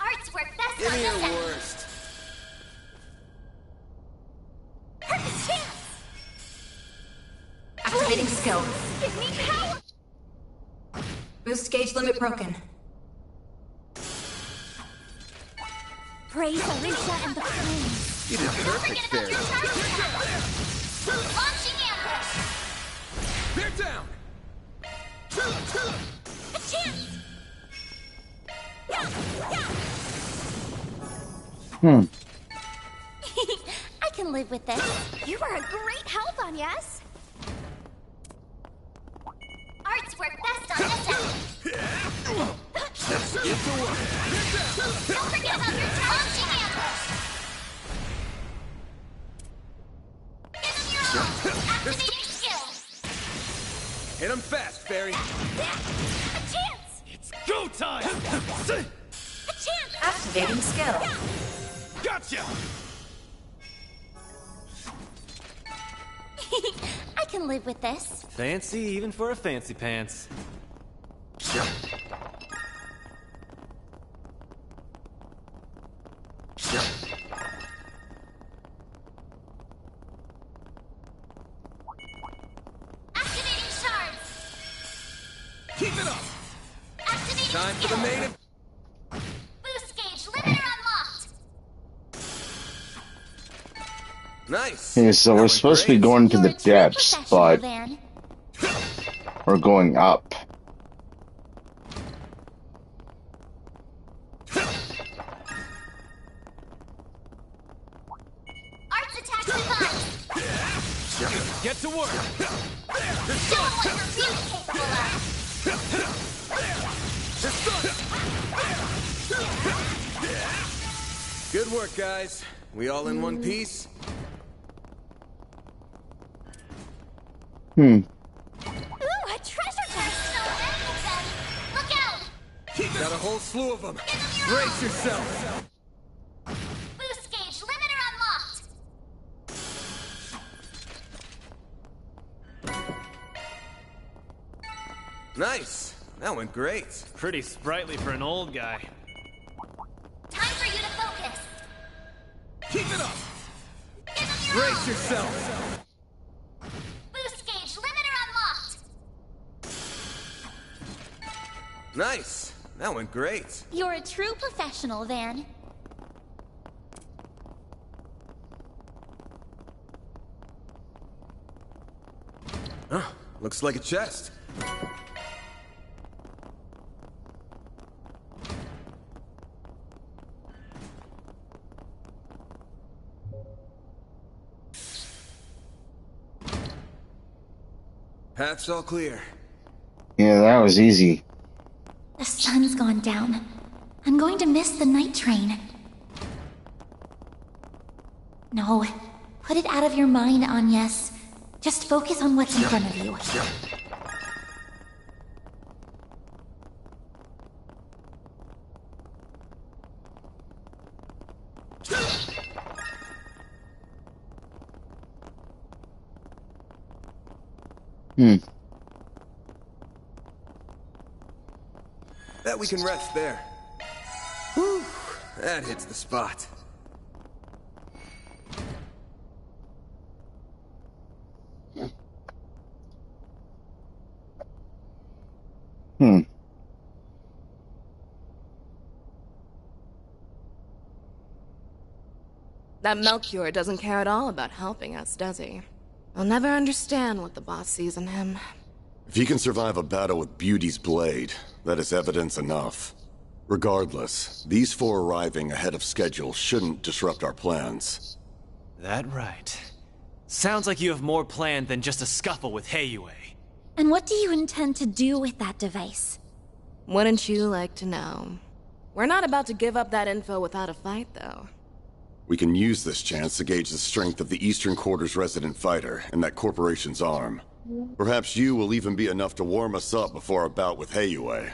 Arts work best Give on me this your end. worst. Perfect chance. Activating skill. Give me power. Boost gauge limit broken. Praise Alicia and the flames. You did perfect, Forget about Barry. your charge attack. Launching ambush. They're down! A chance. I can live with this. You were a great help on yes. Arts turrets work best on this end. Let's get to work. Don't forget about your launching ambush. Give them your all. Activating skill. Hit him fast, Fairy. A chance. It's go time! A chance. Activating skill. Gotcha! I can live with this. Fancy even for a fancy pants. Activating shards. Keep it up. Activating Time for the skill. main. Boost gauge limiter unlocked. Nice. Okay, so That we're went supposed to be great. going to You're the a true depths, professional, but Van. we're going up. Arts attack device. Get to work! Show them what you're really capable of. Good work, guys. We all in one piece? Ooh, a treasure chest. So many of them. Look out. Got a whole slew of them. Brace yourself. Boost gauge limiter unlocked. Nice. That went great. Pretty sprightly for an old guy. Time for you to focus. Keep it up. Give them your Brace all. yourself. Boost gauge limiter unlocked. Nice. That went great. You're a true professional, Van. Huh. Looks like a chest. Path's all clear. Yeah, that was easy. The sun's gone down. I'm going to miss the night train. No, put it out of your mind, Agnes. Just focus on what's in front of you. Bet we can rest there. Whew. That hits the spot. That Melchior doesn't care at all about helping us, does he? I'll never understand what the boss sees in him. If he can survive a battle with Beauty's blade, that is evidence enough. Regardless, these four arriving ahead of schedule shouldn't disrupt our plans. That right. Sounds like you have more planned than just a scuffle with Heiyue. And what do you intend to do with that device? Wouldn't you like to know? We're not about to give up that info without a fight, though. We can use this chance to gauge the strength of the Eastern Quarter's resident fighter and that corporation's arm. Perhaps you will even be enough to warm us up before our bout with Heiyue.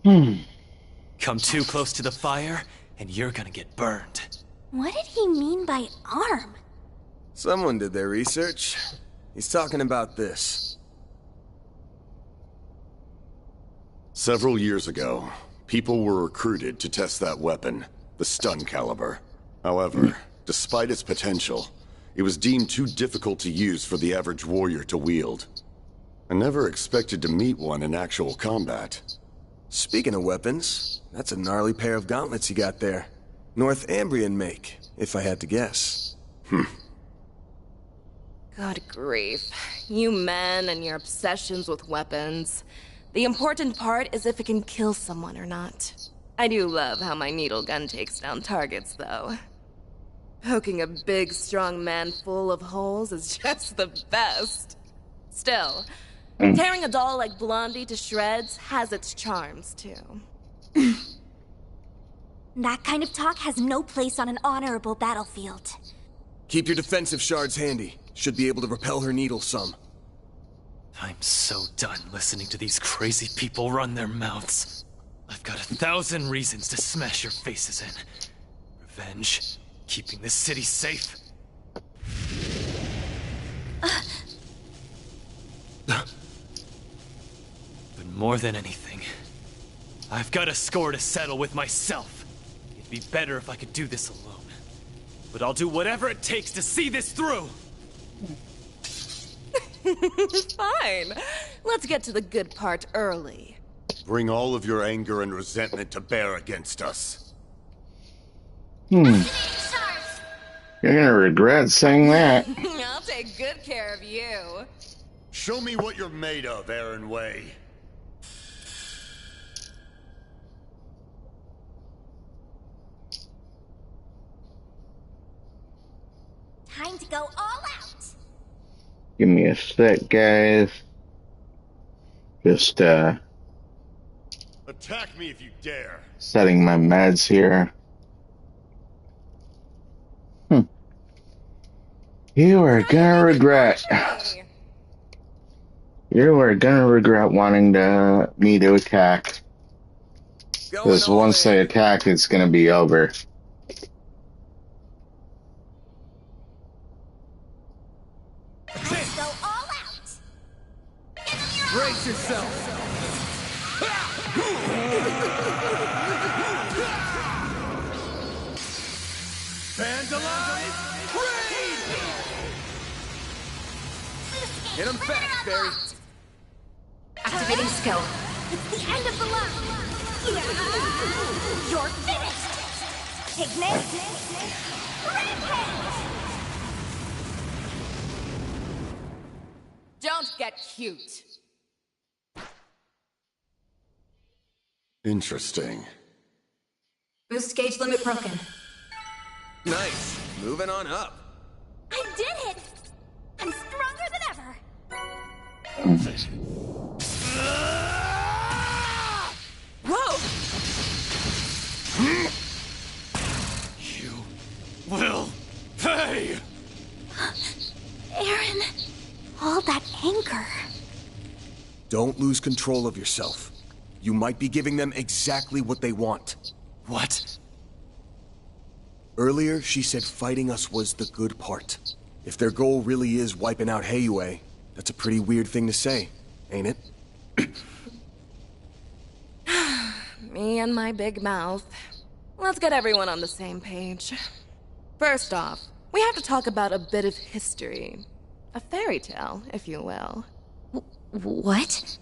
Come too close to the fire, and you're gonna get burned. What did he mean by arm? Someone did their research. He's talking about this. Several years ago, people were recruited to test that weapon, the stun caliber. However, despite its potential, it was deemed too difficult to use for the average warrior to wield. I never expected to meet one in actual combat. Speaking of weapons, that's a gnarly pair of gauntlets you got there. North Ambrian make, if I had to guess. God grief. You men and your obsessions with weapons. The important part is if it can kill someone or not. I do love how my needle gun takes down targets, though. Poking a big, strong man full of holes is just the best. Still, Mm. tearing a doll like Blondie to shreds has its charms, too. That kind of talk has no place on an honorable battlefield. Keep your defensive shards handy. Should be able to repel her needle some. I'm so done listening to these crazy people run their mouths. I've got 1,000 reasons to smash your faces in. Revenge, keeping this city safe. But more than anything, I've got a score to settle with myself. It'd be better if I could do this alone. But I'll do whatever it takes to see this through! Fine. Let's get to the good part early. Bring all of your anger and resentment to bear against us. You're gonna regret saying that. I'll take good care of you. Show me what you're made of, Aaron Way. Time to go all out! Give me a sec, guys. Just, Attack me if you dare. setting my meds here. You are gonna regret. You are gonna regret wanting me to attack. Because once they attack, it's gonna be over. Let's go all out! Brace yourself! Vandalize! Raid! Hit him fast, Barry. Activating skill. It's the end of the line! You're finished! Pigment! Rampage! Don't get cute. Interesting. Boost gauge limit broken. Nice. Moving on up. I did it! I'm stronger than ever! Whoa! You will pay! Aaron, all that anger. Don't lose control of yourself. You might be giving them exactly what they want. What? Earlier, she said fighting us was the good part. If their goal really is wiping out Heiyue, that's a pretty weird thing to say, ain't it? Me and my big mouth. Let's get everyone on the same page. First off, we have to talk about a bit of history. A fairy tale, if you will. What?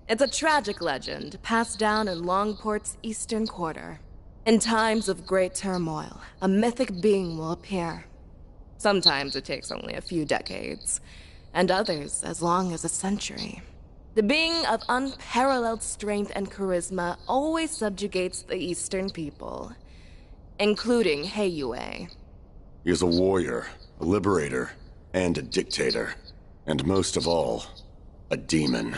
It's a tragic legend passed down in Longport's eastern quarter. In times of great turmoil, a mythic being will appear. Sometimes it takes only a few decades, and others as long as a century. The being of unparalleled strength and charisma always subjugates the eastern people, including Heiyue. He is a warrior, a liberator, and a dictator. And most of all, a demon.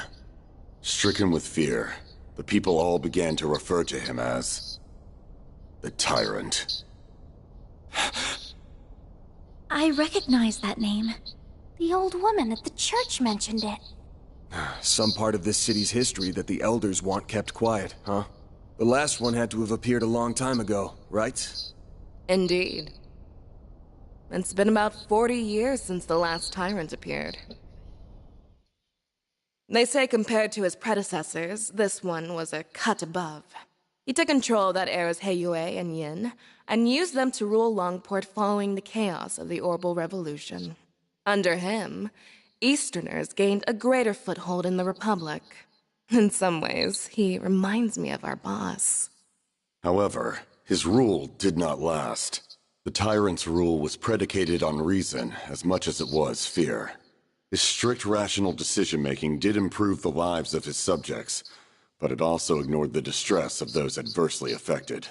Stricken with fear, the people all began to refer to him as the Tyrant. I recognize that name. The old woman at the church mentioned it. Some part of this city's history that the elders want kept quiet, huh? The last one had to have appeared a long time ago, right? Indeed. It's been about 40 years since the last tyrant appeared. They say compared to his predecessors, this one was a cut above. He took control of that era's Heiyue and Yin, and used them to rule Longport following the chaos of the Orbital Revolution. Under him, Easterners gained a greater foothold in the Republic. In some ways, he reminds me of our boss. However, his rule did not last. The Tyrant's rule was predicated on reason as much as it was fear. His strict rational decision-making did improve the lives of his subjects, but it also ignored the distress of those adversely affected.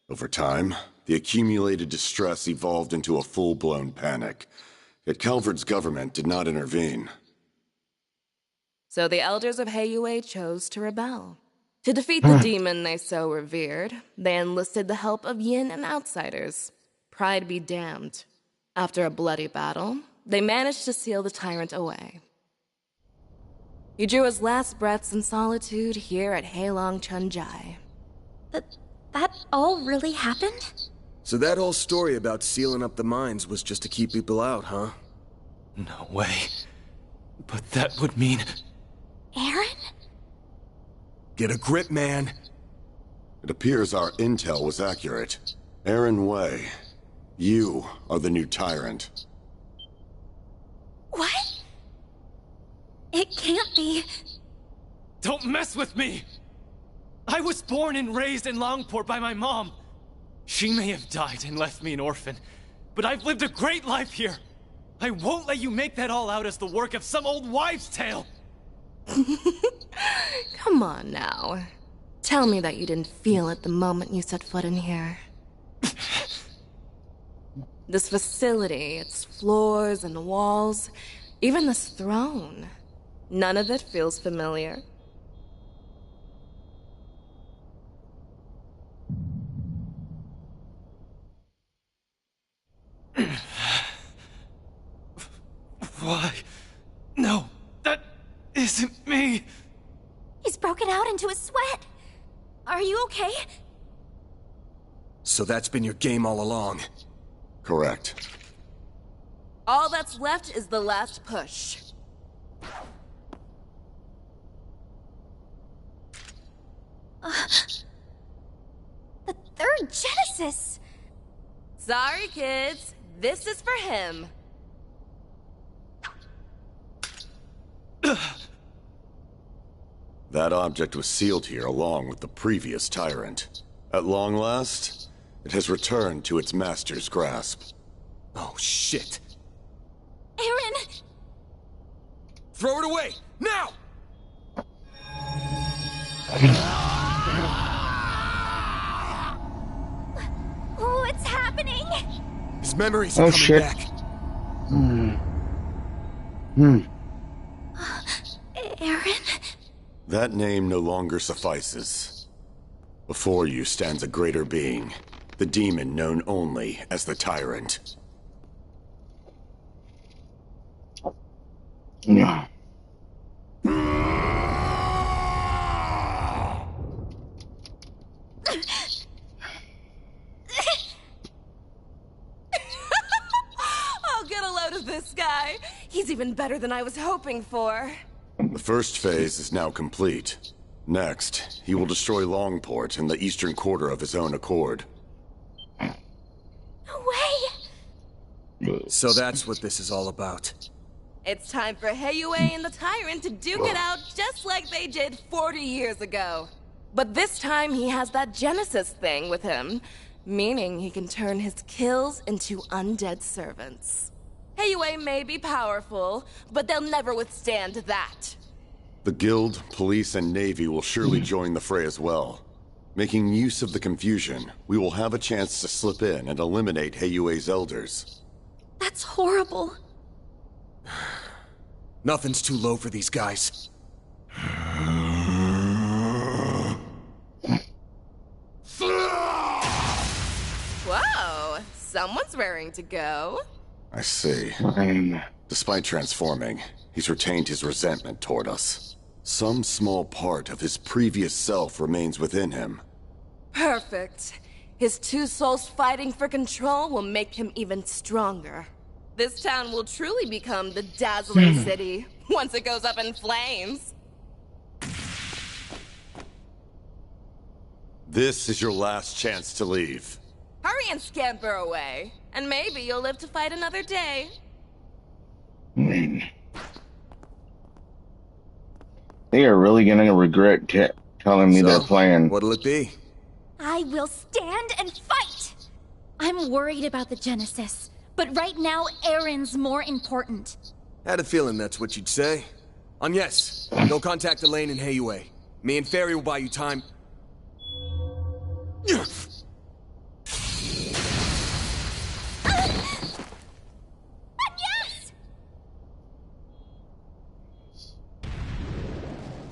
Over time, the accumulated distress evolved into a full-blown panic, yet Calvard's government did not intervene. So the elders of Heiyue chose to rebel. To defeat the demon they so revered, they enlisted the help of Yin and outsiders. Pride be damned. After a bloody battle, they managed to seal the tyrant away. He drew his last breaths in solitude here at Heilong Chunjai. That all really happened? So that whole story about sealing up the mines was just to keep people out, huh? No way. But that would mean... Aaron? Get a grip, man. It appears our intel was accurate. Aaron Wei, you are the new tyrant. What? It can't be. Don't mess with me! I was born and raised in Longport by my mom. She may have died and left me an orphan, but I've lived a great life here. I won't let you make that all out as the work of some old wives' tale. Come on now. Tell me that you didn't feel it the moment you set foot in here. This facility, its floors and walls, even this throne, none of it feels familiar. Why? No, that isn't me. He's broken out into a sweat. Are you okay? So that's been your game all along. Correct. All that's left is the last push. The third Genesis! Sorry, kids. This is for him. That object was sealed here along with the previous tyrant. At long last, it has returned to its master's grasp. Oh, shit. Aaron! Throw it away! Now! What's happening? His memories are coming shit. back. Aaron? That name no longer suffices. Before you stands a greater being, the demon known only as the Tyrant. Yeah. I'll get a load of this guy. He's even better than I was hoping for. The first phase is now complete. Next, he will destroy Longport in the eastern quarter of his own accord. No way! So that's what this is all about. It's time for Heiyue and the Tyrant to duke it out just like they did 40 years ago. But this time he has that Genesis thing with him, meaning he can turn his kills into undead servants. Heiyue may be powerful, but they'll never withstand that. The Guild, Police, and Navy will surely join the fray as well. Making use of the confusion, we will have a chance to slip in and eliminate Heiyue's elders. That's horrible. Nothing's too low for these guys. Whoa, someone's raring to go. I see. Despite transforming, he's retained his resentment toward us. Some small part of his previous self remains within him. Perfect. His two souls fighting for control will make him even stronger. This town will truly become the dazzling city once it goes up in flames. This is your last chance to leave. Hurry and scamper away, and maybe you'll live to fight another day. They are really gonna regret telling me their plan. What'll it be? I will stand and fight! I'm worried about the Genesis, but right now Aaron's more important. Had a feeling that's what you'd say. Yes, go contact Elaine and Heiyue. Me and Fairy will buy you time.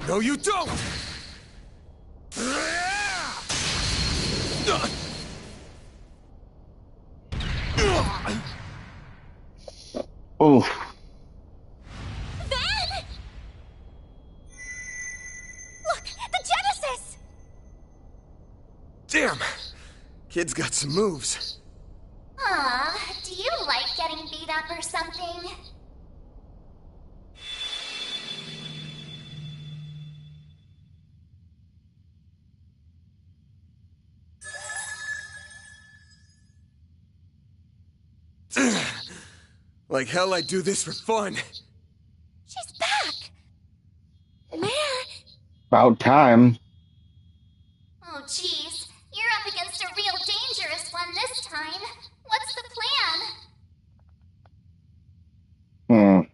No, you don't! Oh. Van! Look, the Genesis! Damn! Kid's got some moves. Aw, do you like getting beat up or something? Like hell I'd do this for fun. She's back! Mare! About time. Oh, jeez. You're up against a real dangerous one this time. What's the plan?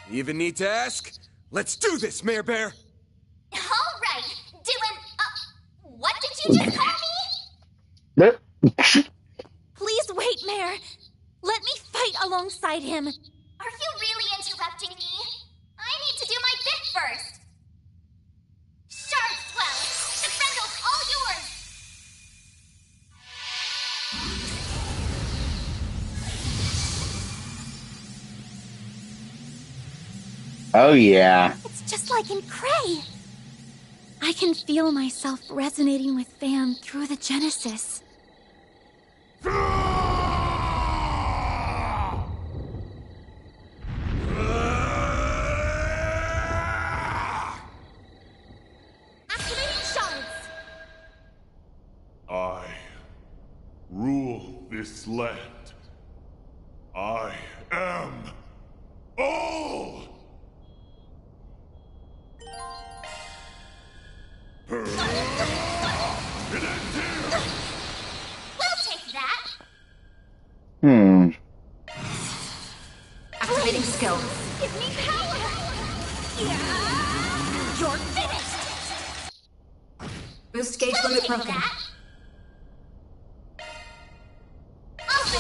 You even need to ask? Let's do this, Mare Bear! Alright, doing... what did you just call me? Please wait, Mare. Let me fight alongside him. Are you really interrupting me? I need to do my bit first. Shard Swell! The Brendel's all yours! Oh, yeah. It's just like in Cray. I can feel myself resonating with Van through the Genesis. Activating shards! I rule this land. I am all! We'll take that! Activating skill. Give me power! Yeah. You're finished! Boost gauge We'll limit take broken. that! Also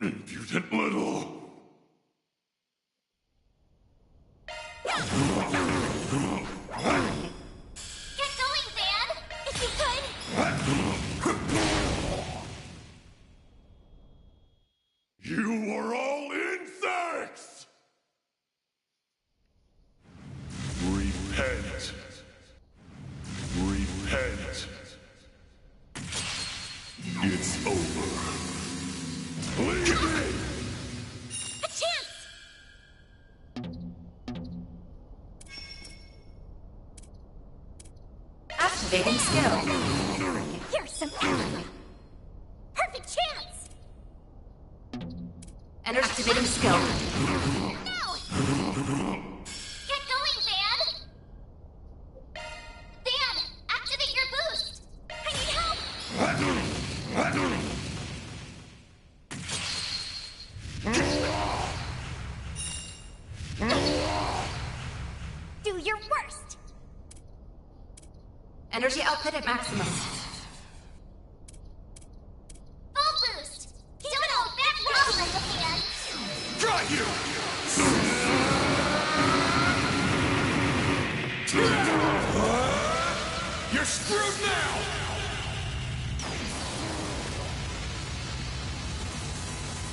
Impudent little. Get going, Van! If you could! You are all insects! Repent. Repent. It's over. Leave me! A chance! Activating skill. Here's some action. Perfect chance! Activating skill. No! Get going, Van! Van, activate your boost! I need help! Do your worst! Energy output at maximum. Full boost! Don't hold back problem, Van! Try you! You're screwed now!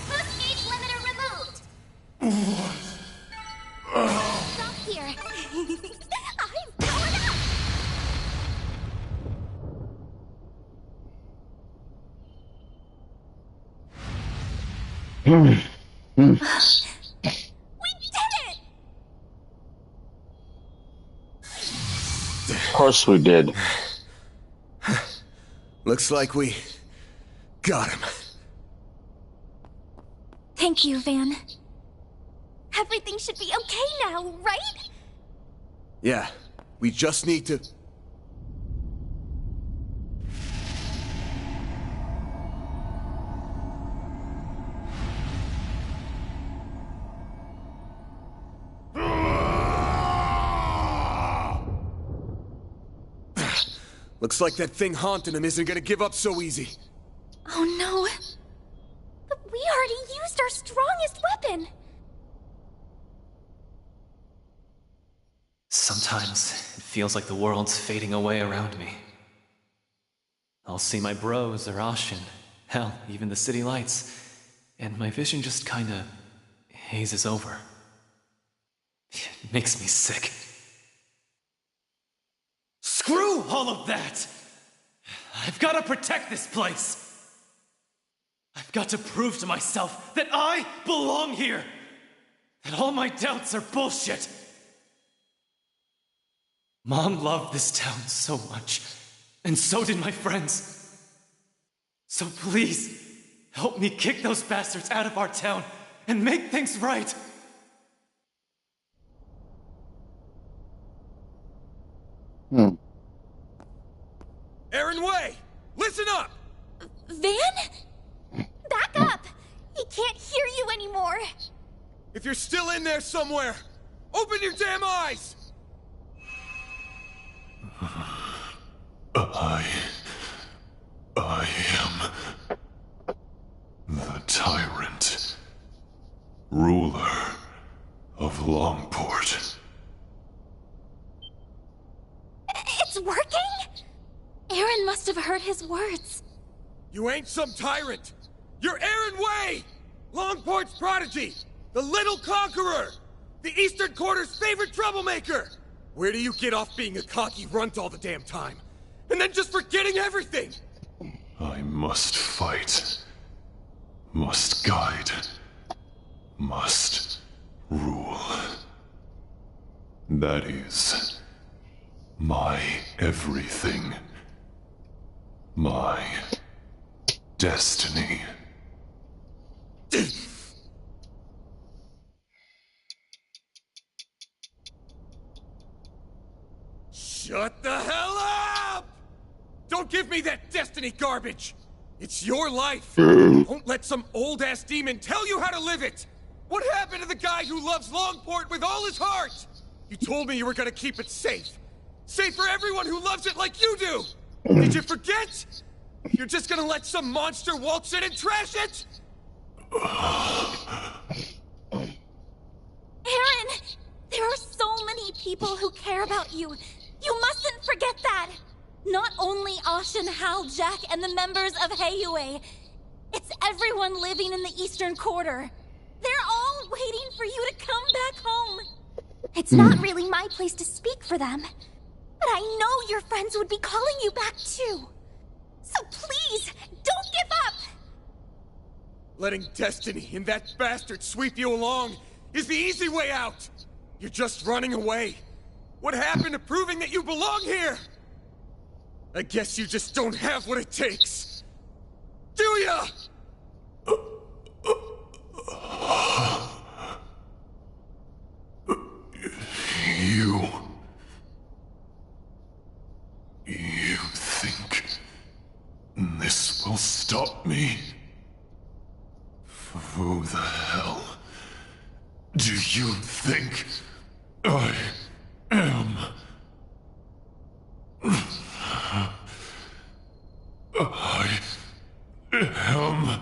Boost gauge limiter removed! Stop here! I'm powered up! We did it! Of course we did. Looks like we got him. Thank you, Van. Everything should be okay now, right? Yeah, we just need to... Looks like that thing haunting him isn't gonna give up so easy. Oh no. But we already used our strong Sometimes it feels like the world's fading away around me. I'll see my bros or Ashin, hell, even the city lights, and my vision just kinda hazes over. It makes me sick. Screw all of that! I've got to protect this place! I've got to prove to myself that I belong here! That all my doubts are bullshit! Mom loved this town so much, and so did my friends. So please, help me kick those bastards out of our town and make things right! Aaron Way! Listen up! Van? Back up! He can't hear you anymore! If you're still in there somewhere, open your damn eyes! I am the tyrant, ruler of Longport. It's working? Aaron must have heard his words. You ain't some tyrant! You're Aaron Way! Longport's prodigy! The little conqueror! The Eastern Quarter's favorite troublemaker! Where do you get off being a cocky runt all the damn time? And then just forgetting everything! I must fight. Must guide. Must rule. That is my everything. My destiny. Shut the hell up! Don't give me that destiny garbage! It's your life! Don't let some old-ass demon tell you how to live it! What happened to the guy who loves Longport with all his heart? You told me you were gonna keep it safe. Safe for everyone who loves it like you do! Did you forget? You're just gonna let some monster waltz in and trash it? Aaron! There are so many people who care about you. You mustn't forget that! Not only Ashin, Hal, Jack, and the members of Heiyue. It's everyone living in the Eastern Quarter. They're all waiting for you to come back home. It's not really my place to speak for them. But I know your friends would be calling you back too. So please, don't give up! Letting destiny and that bastard sweep you along is the easy way out! You're just running away. What happened to proving that you belong here? I guess you just don't have what it takes. Do ya? You think this will stop me? Who the hell do you think I am? I am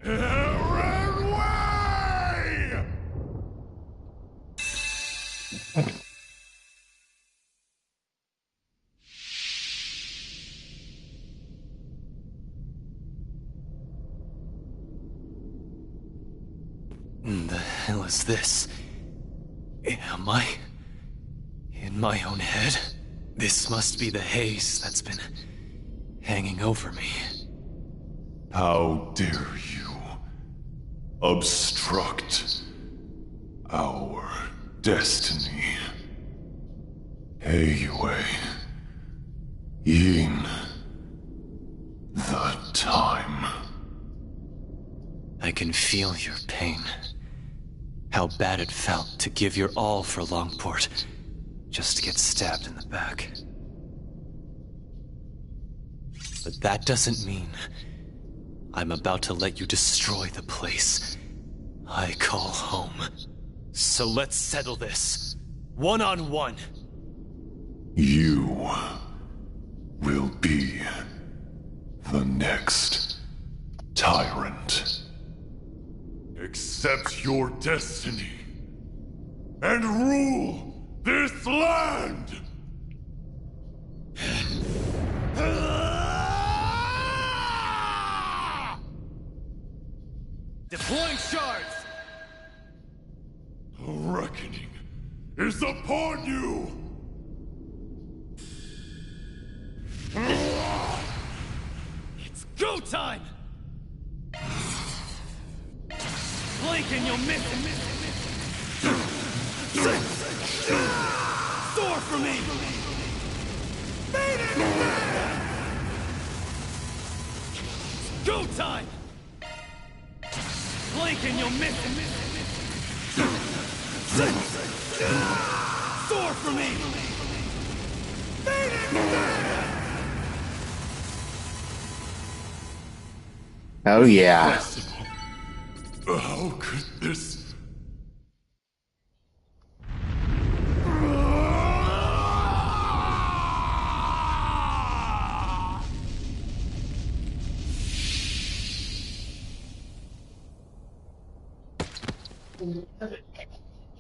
Aaron Way! The hell is this? Am I in my own head? This must be the haze that's been hanging over me. How dare you obstruct our destiny? Heiyue, in the time. I can feel your pain. How bad it felt to give your all for Longport, just to get stabbed in the back. But that doesn't mean I'm about to let you destroy the place I call home. So let's settle this, one-on-one. You will be the next tyrant. Accept your destiny. and rule this land! Deploying shards! A reckoning is upon you! It's go time! Blink and you'll miss it! Soar for me! Go time! Blink and you'll miss it! Soar for me! Oh yeah. How could this...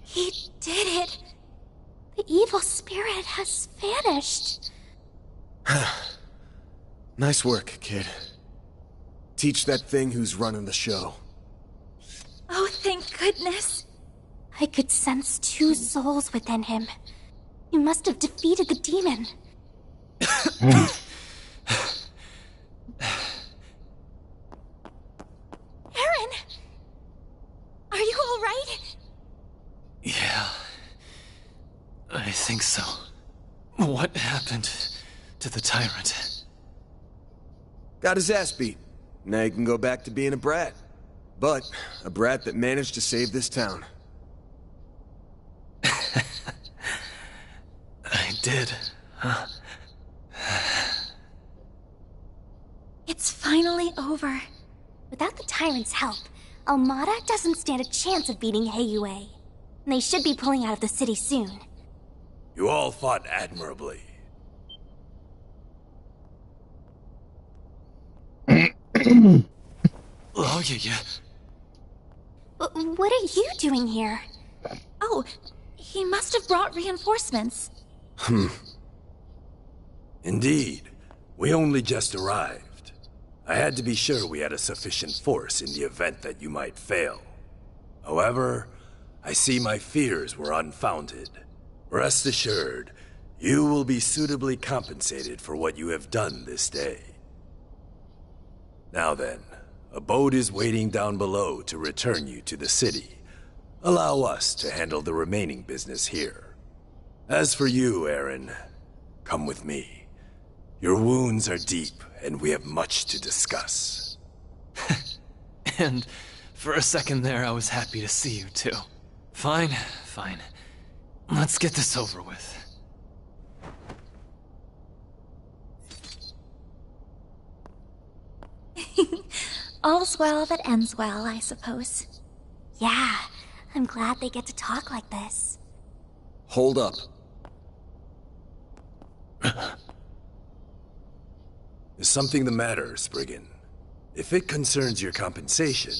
He did it! The evil spirit has vanished. Nice work, kid. Teach that thing who's running the show. Oh, thank goodness. I could sense two souls within him. You must have defeated the demon. Aaron! Are you all right? Yeah, I think so. What happened to the tyrant? Got his ass beat. Now he can go back to being a brat. But a brat that managed to save this town. I did, huh? It's finally over. Without the tyrant's help, Almada doesn't stand a chance of beating Heiyue. And they should be pulling out of the city soon. You all fought admirably. Oh, yeah. What are you doing here? Oh, he must have brought reinforcements. Indeed. We only just arrived. I had to be sure we had a sufficient force in the event that you might fail. However, I see my fears were unfounded. Rest assured, you will be suitably compensated for what you have done this day. Now then, a boat is waiting down below to return you to the city. Allow us to handle the remaining business here. As for you, Aaron, come with me. Your wounds are deep, and we have much to discuss. And for a second there, I was happy to see you too. Fine. Let's get this over with. All's well that ends well, I suppose. Yeah, I'm glad they get to talk like this. Hold up. Is something the matter, Spriggan? If it concerns your compensation,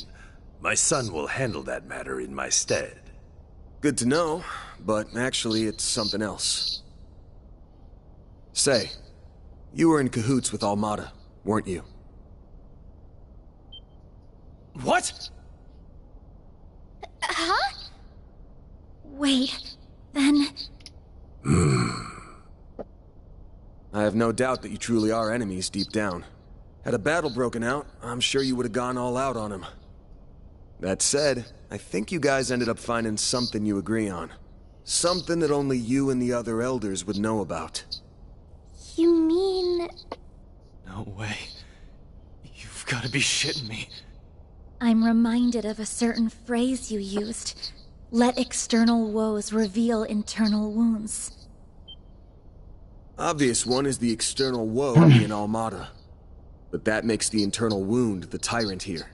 my son will handle that matter in my stead. Good to know, but actually it's something else. Say, you were in cahoots with Almada, weren't you? What? Huh? Wait, then... I have no doubt that you truly are enemies deep down. Had a battle broken out, I'm sure you would have gone all out on him. That said, I think you guys ended up finding something you agree on. Something that only you and the other elders would know about. You mean... No way. You've got to be shitting me. I'm reminded of a certain phrase you used. Let external woes reveal internal wounds. Obvious one is the external woe being Almada. But that makes the internal wound the tyrant here.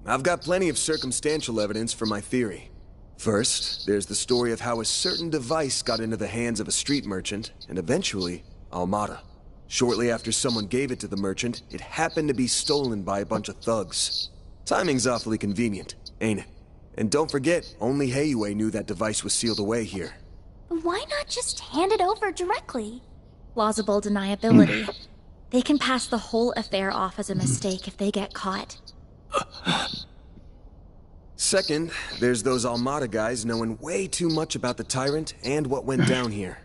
I've got plenty of circumstantial evidence for my theory. First, there's the story of how a certain device got into the hands of a street merchant, and eventually, Almada. Shortly after someone gave it to the merchant, it happened to be stolen by a bunch of thugs. Timing's awfully convenient, ain't it? And don't forget, only Heiyue knew that device was sealed away here. Why not just hand it over directly? Plausible deniability. They can pass the whole affair off as a mistake if they get caught. Second, there's those Armada guys knowing way too much about the Tyrant and what went down here.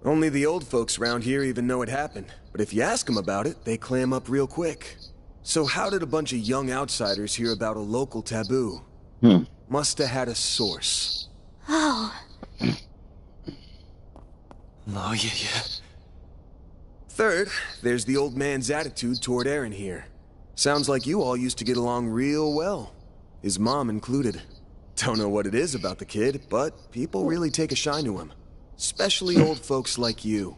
Only the old folks around here even know it happened, but if you ask them about it, they clam up real quick. So how did a bunch of young outsiders hear about a local taboo? Must have had a source. Oh. Oh, yeah. Third, there's the old man's attitude toward Aaron here. Sounds like you all used to get along real well. His mom included. Don't know what it is about the kid, but people really take a shine to him. Especially old folks like you.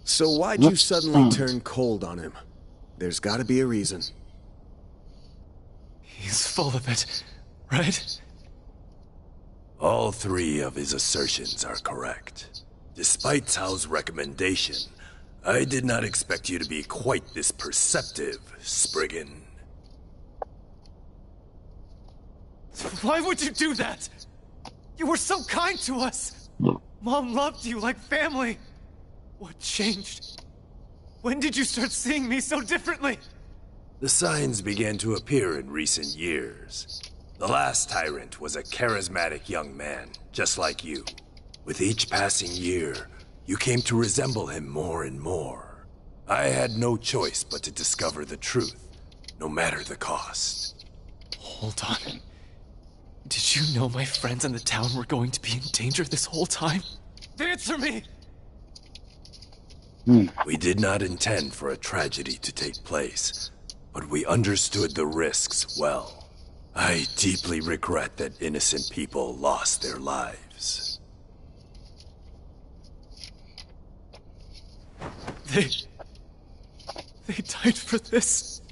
So why'd you suddenly turn cold on him? There's gotta be a reason. He's full of it, right? All three of his assertions are correct. Despite Tao's recommendation, I did not expect you to be quite this perceptive, Spriggan. Why would you do that? You were so kind to us. Mom loved you like family. What changed? When did you start seeing me so differently? The signs began to appear in recent years. The last tyrant was a charismatic young man, just like you. With each passing year, you came to resemble him more and more. I had no choice but to discover the truth, no matter the cost. Hold on. Did you know my friends in the town were going to be in danger this whole time? Answer me! We did not intend for a tragedy to take place, but we understood the risks well. I deeply regret that innocent people lost their lives. They died for this.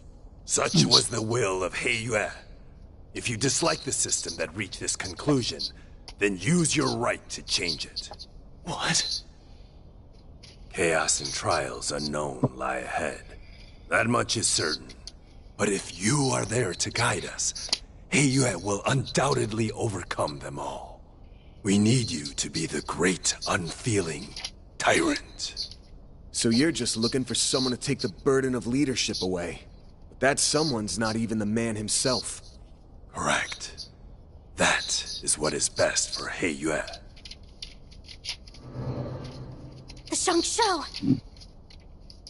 Such was the will of Heiyue. If you dislike the system that reached this conclusion, then use your right to change it. What? Chaos and trials unknown lie ahead. That much is certain. But if you are there to guide us, Heiyue will undoubtedly overcome them all. We need you to be the great, unfeeling tyrant. So you're just looking for someone to take the burden of leadership away. But that someone's not even the man himself. Correct. That is what is best for Heiyue. The Shangsho!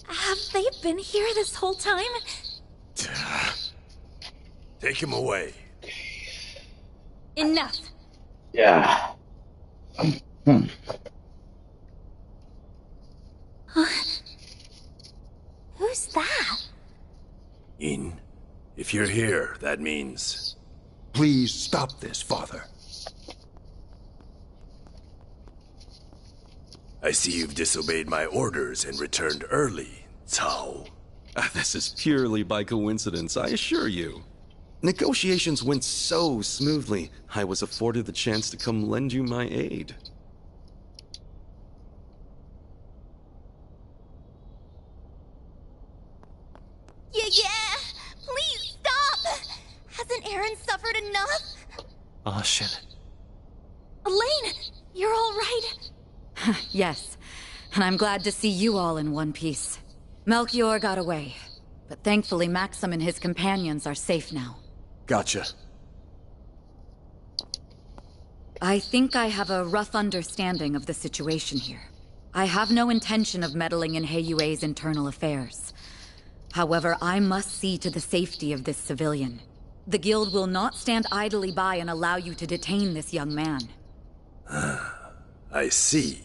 Have they been here this whole time? Take him away. Enough! Yeah. Who's that? In, if you're here, that means... Please stop this, Father. I see you've disobeyed my orders and returned early, Cao. This is purely by coincidence, I assure you. Negotiations went so smoothly, I was afforded the chance to come lend you my aid. Yeah! Please stop! Hasn't Aaron suffered enough? Oh, shit. Elaine, you're all right? Yes, and I'm glad to see you all in one piece. Melchior got away, but thankfully Maxim and his companions are safe now. Gotcha. I think I have a rough understanding of the situation here. I have no intention of meddling in Heiyue's internal affairs. However, I must see to the safety of this civilian. The Guild will not stand idly by and allow you to detain this young man. I see.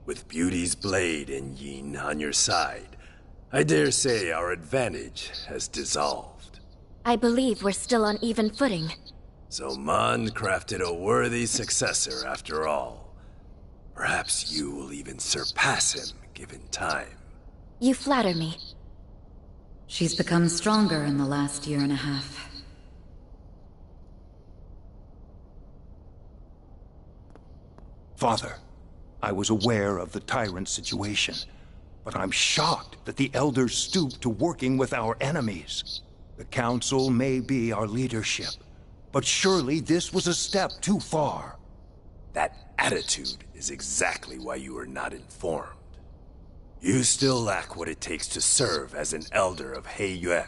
With Beauty's blade and Yin on your side, I dare say our advantage has dissolved. I believe we're still on even footing. So Mon crafted a worthy successor after all. Perhaps you will even surpass him, given time. You flatter me. She's become stronger in the last year and a half. Father, I was aware of the tyrant situation, but I'm shocked that the elders stooped to working with our enemies. The council may be our leadership, but surely this was a step too far. That attitude is exactly why you are not informed. You still lack what it takes to serve as an elder of Heiyue.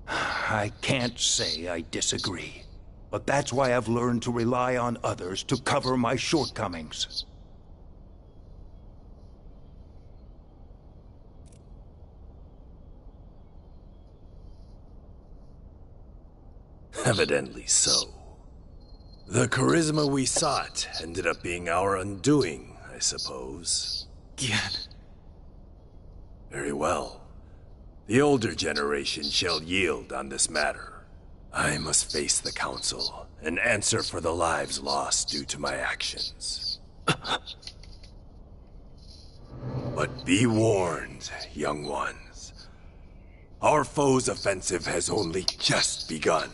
I can't say I disagree, but that's why I've learned to rely on others to cover my shortcomings. Evidently so. The charisma we sought ended up being our undoing, I suppose. Gian. Very well. The older generation shall yield on this matter. I must face the Council and answer for the lives lost due to my actions. But be warned, young ones. Our foe's offensive has only just begun.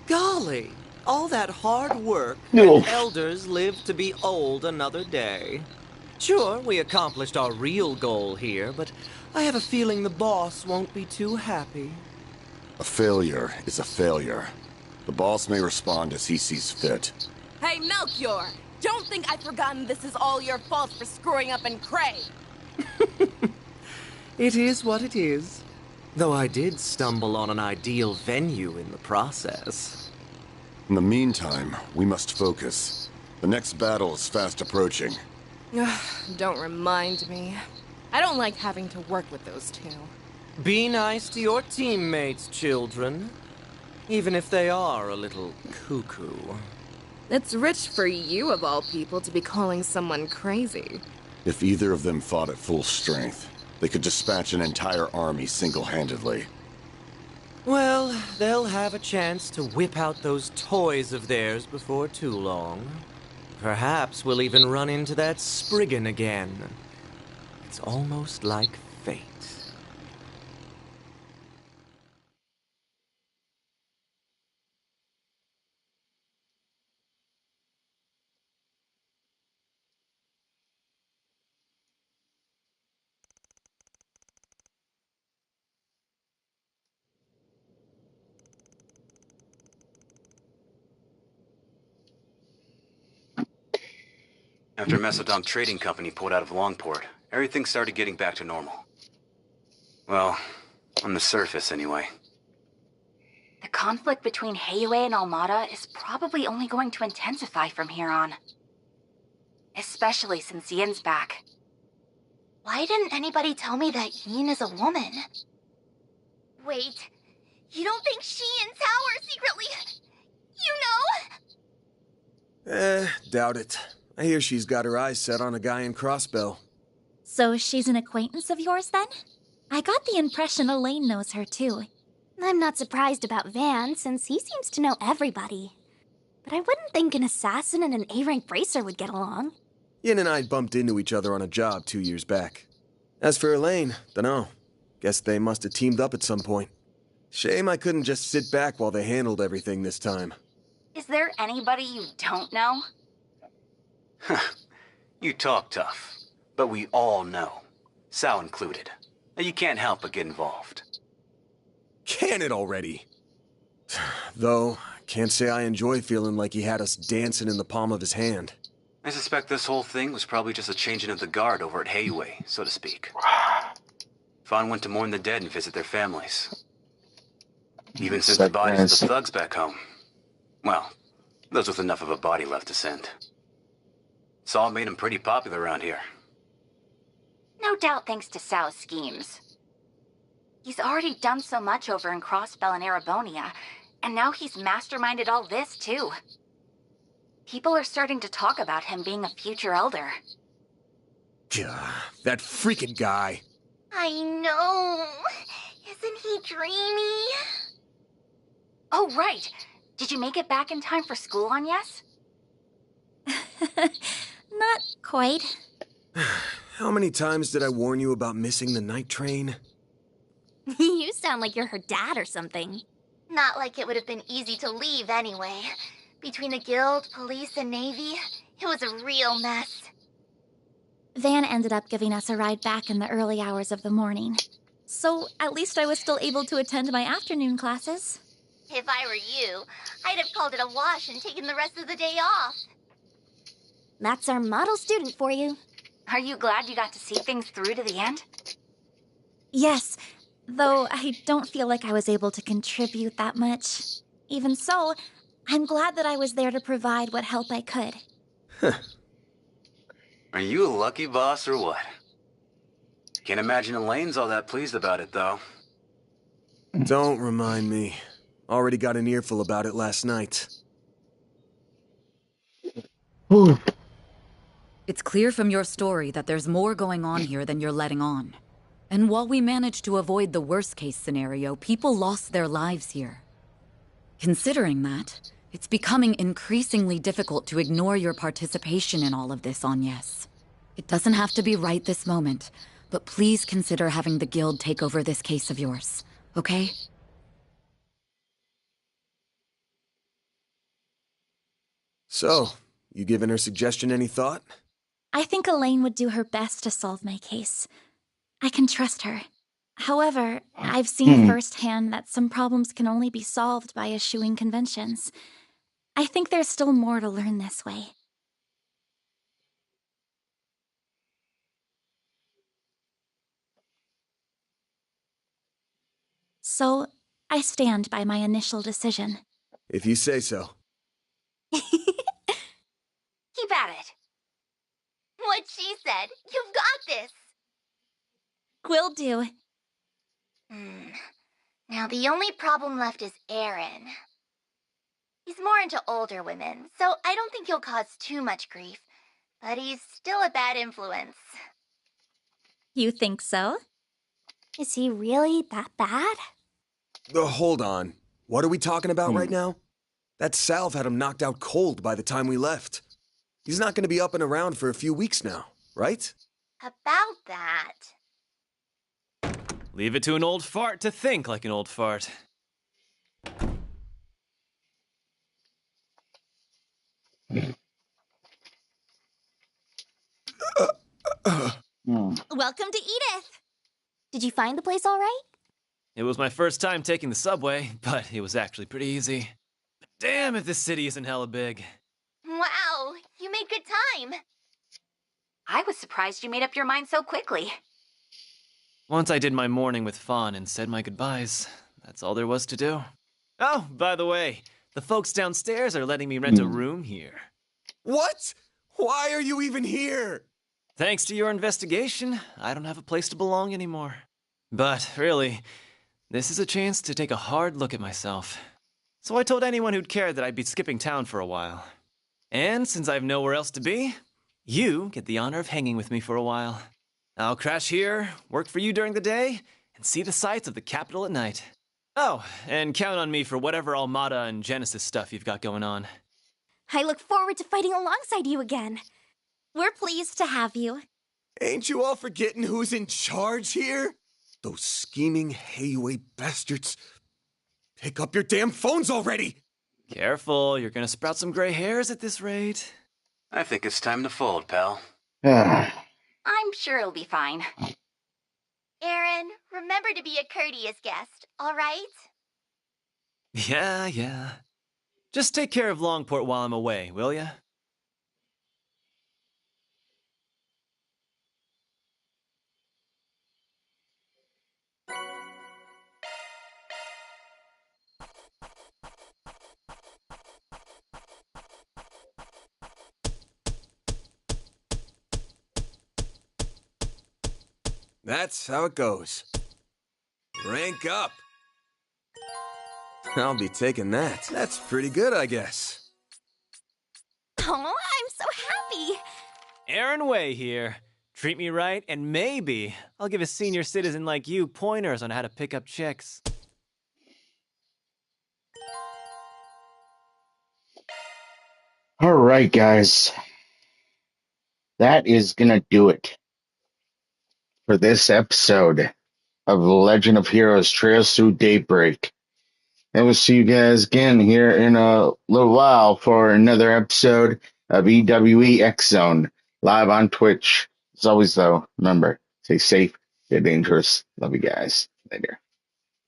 Golly, all that hard work, No. and elders live to be old another day. Sure, we accomplished our real goal here, but I have a feeling the boss won't be too happy. A failure is a failure. The boss may respond as he sees fit. Hey, Melchior! Don't think I've forgotten this is all your fault for screwing up in Cray! It is what it is. Though I did stumble on an ideal venue in the process. In the meantime, we must focus. The next battle is fast approaching. Don't remind me. I don't like having to work with those two. Be nice to your teammates, children. Even if they are a little cuckoo. It's rich for you, of all people, to be calling someone crazy. If either of them fought at full strength, they could dispatch an entire army single-handedly. Well, they'll have a chance to whip out those toys of theirs before too long. Perhaps we'll even run into that Spriggan again. It's almost like fate. After Mesodom Trading Company pulled out of Longport, everything started getting back to normal. Well, on the surface anyway. The conflict between Heiyue and Almada is probably only going to intensify from here on. Especially since Yin's back. Why didn't anybody tell me that Yin is a woman? Wait, you don't think she and Tao are secretly... you know? Doubt it. I hear she's got her eyes set on a guy in Crossbell. So she's an acquaintance of yours, then? I got the impression Elaine knows her, too. I'm not surprised about Van, since he seems to know everybody. But I wouldn't think an assassin and an A-rank bracer would get along. Yin and I bumped into each other on a job 2 years back. As for Elaine, dunno. Guess they must have teamed up at some point. Shame I couldn't just sit back while they handled everything this time. Is there anybody you don't know? You talk tough, but we all know. Sal included. You can't help but get involved. Can it already? Though, can't say I enjoy feeling like he had us dancing in the palm of his hand. I suspect this whole thing was probably just a changing of the guard over at Heiyue, so to speak. Fawn went to mourn the dead and visit their families. Even sent the bodies of the thugs back home. Well, those with enough of a body left to send. Saul made him pretty popular around here. No doubt thanks to Sal's schemes. He's already done so much over in Crossbell and Arabonia, and now he's masterminded all this, too. People are starting to talk about him being a future elder. Gah, that freaking guy. I know. Isn't he dreamy? Oh, right. Did you make it back in time for school on Yes? Not quite. How many times did I warn you about missing the night train? You sound like you're her dad or something. Not like it would have been easy to leave anyway. Between the guild, police, and navy, it was a real mess. Van ended up giving us a ride back in the early hours of the morning. So at least I was still able to attend my afternoon classes. If I were you, I'd have called it a wash and taken the rest of the day off. That's our model student for you. Are you glad you got to see things through to the end? Yes, though I don't feel like I was able to contribute that much. Even so, I'm glad that I was there to provide what help I could. Are you a lucky boss or what? Can't imagine Elaine's all that pleased about it, though. Don't remind me. Already got an earful about it last night. It's clear from your story that there's more going on here than you're letting on. And while we managed to avoid the worst-case scenario, people lost their lives here. Considering that, it's becoming increasingly difficult to ignore your participation in all of this, Agnes. It doesn't have to be right this moment, but please consider having the guild take over this case of yours, okay? So, you giving her suggestion any thought? I think Elaine would do her best to solve my case. I can trust her. However, I've seen firsthand that some problems can only be solved by eschewing conventions. I think there's still more to learn this way. So, I stand by my initial decision. If you say so. Keep at it. What she said. You've got this. Will do. Now the only problem left is Aaron. He's more into older women, so I don't think he'll cause too much grief. But he's still a bad influence. You think so? Is he really that bad? Hold on. What are we talking about right now? That salve had him knocked out cold by the time we left. He's not going to be up and around for a few weeks now, right? About that... Leave it to an old fart to think like an old fart. Welcome to Edith! Did you find the place all right? It was my first time taking the subway, but it was actually pretty easy. But damn if this city isn't hella big. Wow, you made good time. I was surprised you made up your mind so quickly. Once I did my morning with Fawn and said my goodbyes, that's all there was to do. Oh, by the way, the folks downstairs are letting me rent a room here. What? Why are you even here? Thanks to your investigation, I don't have a place to belong anymore. But really, this is a chance to take a hard look at myself. So I told anyone who'd care that I'd be skipping town for a while. And since I've nowhere else to be, you get the honor of hanging with me for a while. I'll crash here, work for you during the day, and see the sights of the capital at night. Oh, and count on me for whatever Armada and Genesis stuff you've got going on. I look forward to fighting alongside you again. We're pleased to have you. Ain't you all forgetting who's in charge here? Those scheming Heiyue bastards. Pick up your damn phones already! Careful, you're gonna sprout some gray hairs at this rate. I think it's time to fold, pal. I'm sure it'll be fine. Aaron, remember to be a courteous guest, all right? Yeah. Just take care of Longport while I'm away, will ya? That's how it goes. Rank up. I'll be taking that. That's pretty good, I guess. Oh, I'm so happy! Aaron Way here. Treat me right, and maybe I'll give a senior citizen like you pointers on how to pick up chicks. All right, guys. That is gonna do it for this episode. of the Legend of Heroes Trails Through Daybreak. And we'll see you guys again here in a little while for another episode of EWE X Zone, live on Twitch. As always, though, remember, stay safe, stay dangerous. Love you guys. Later.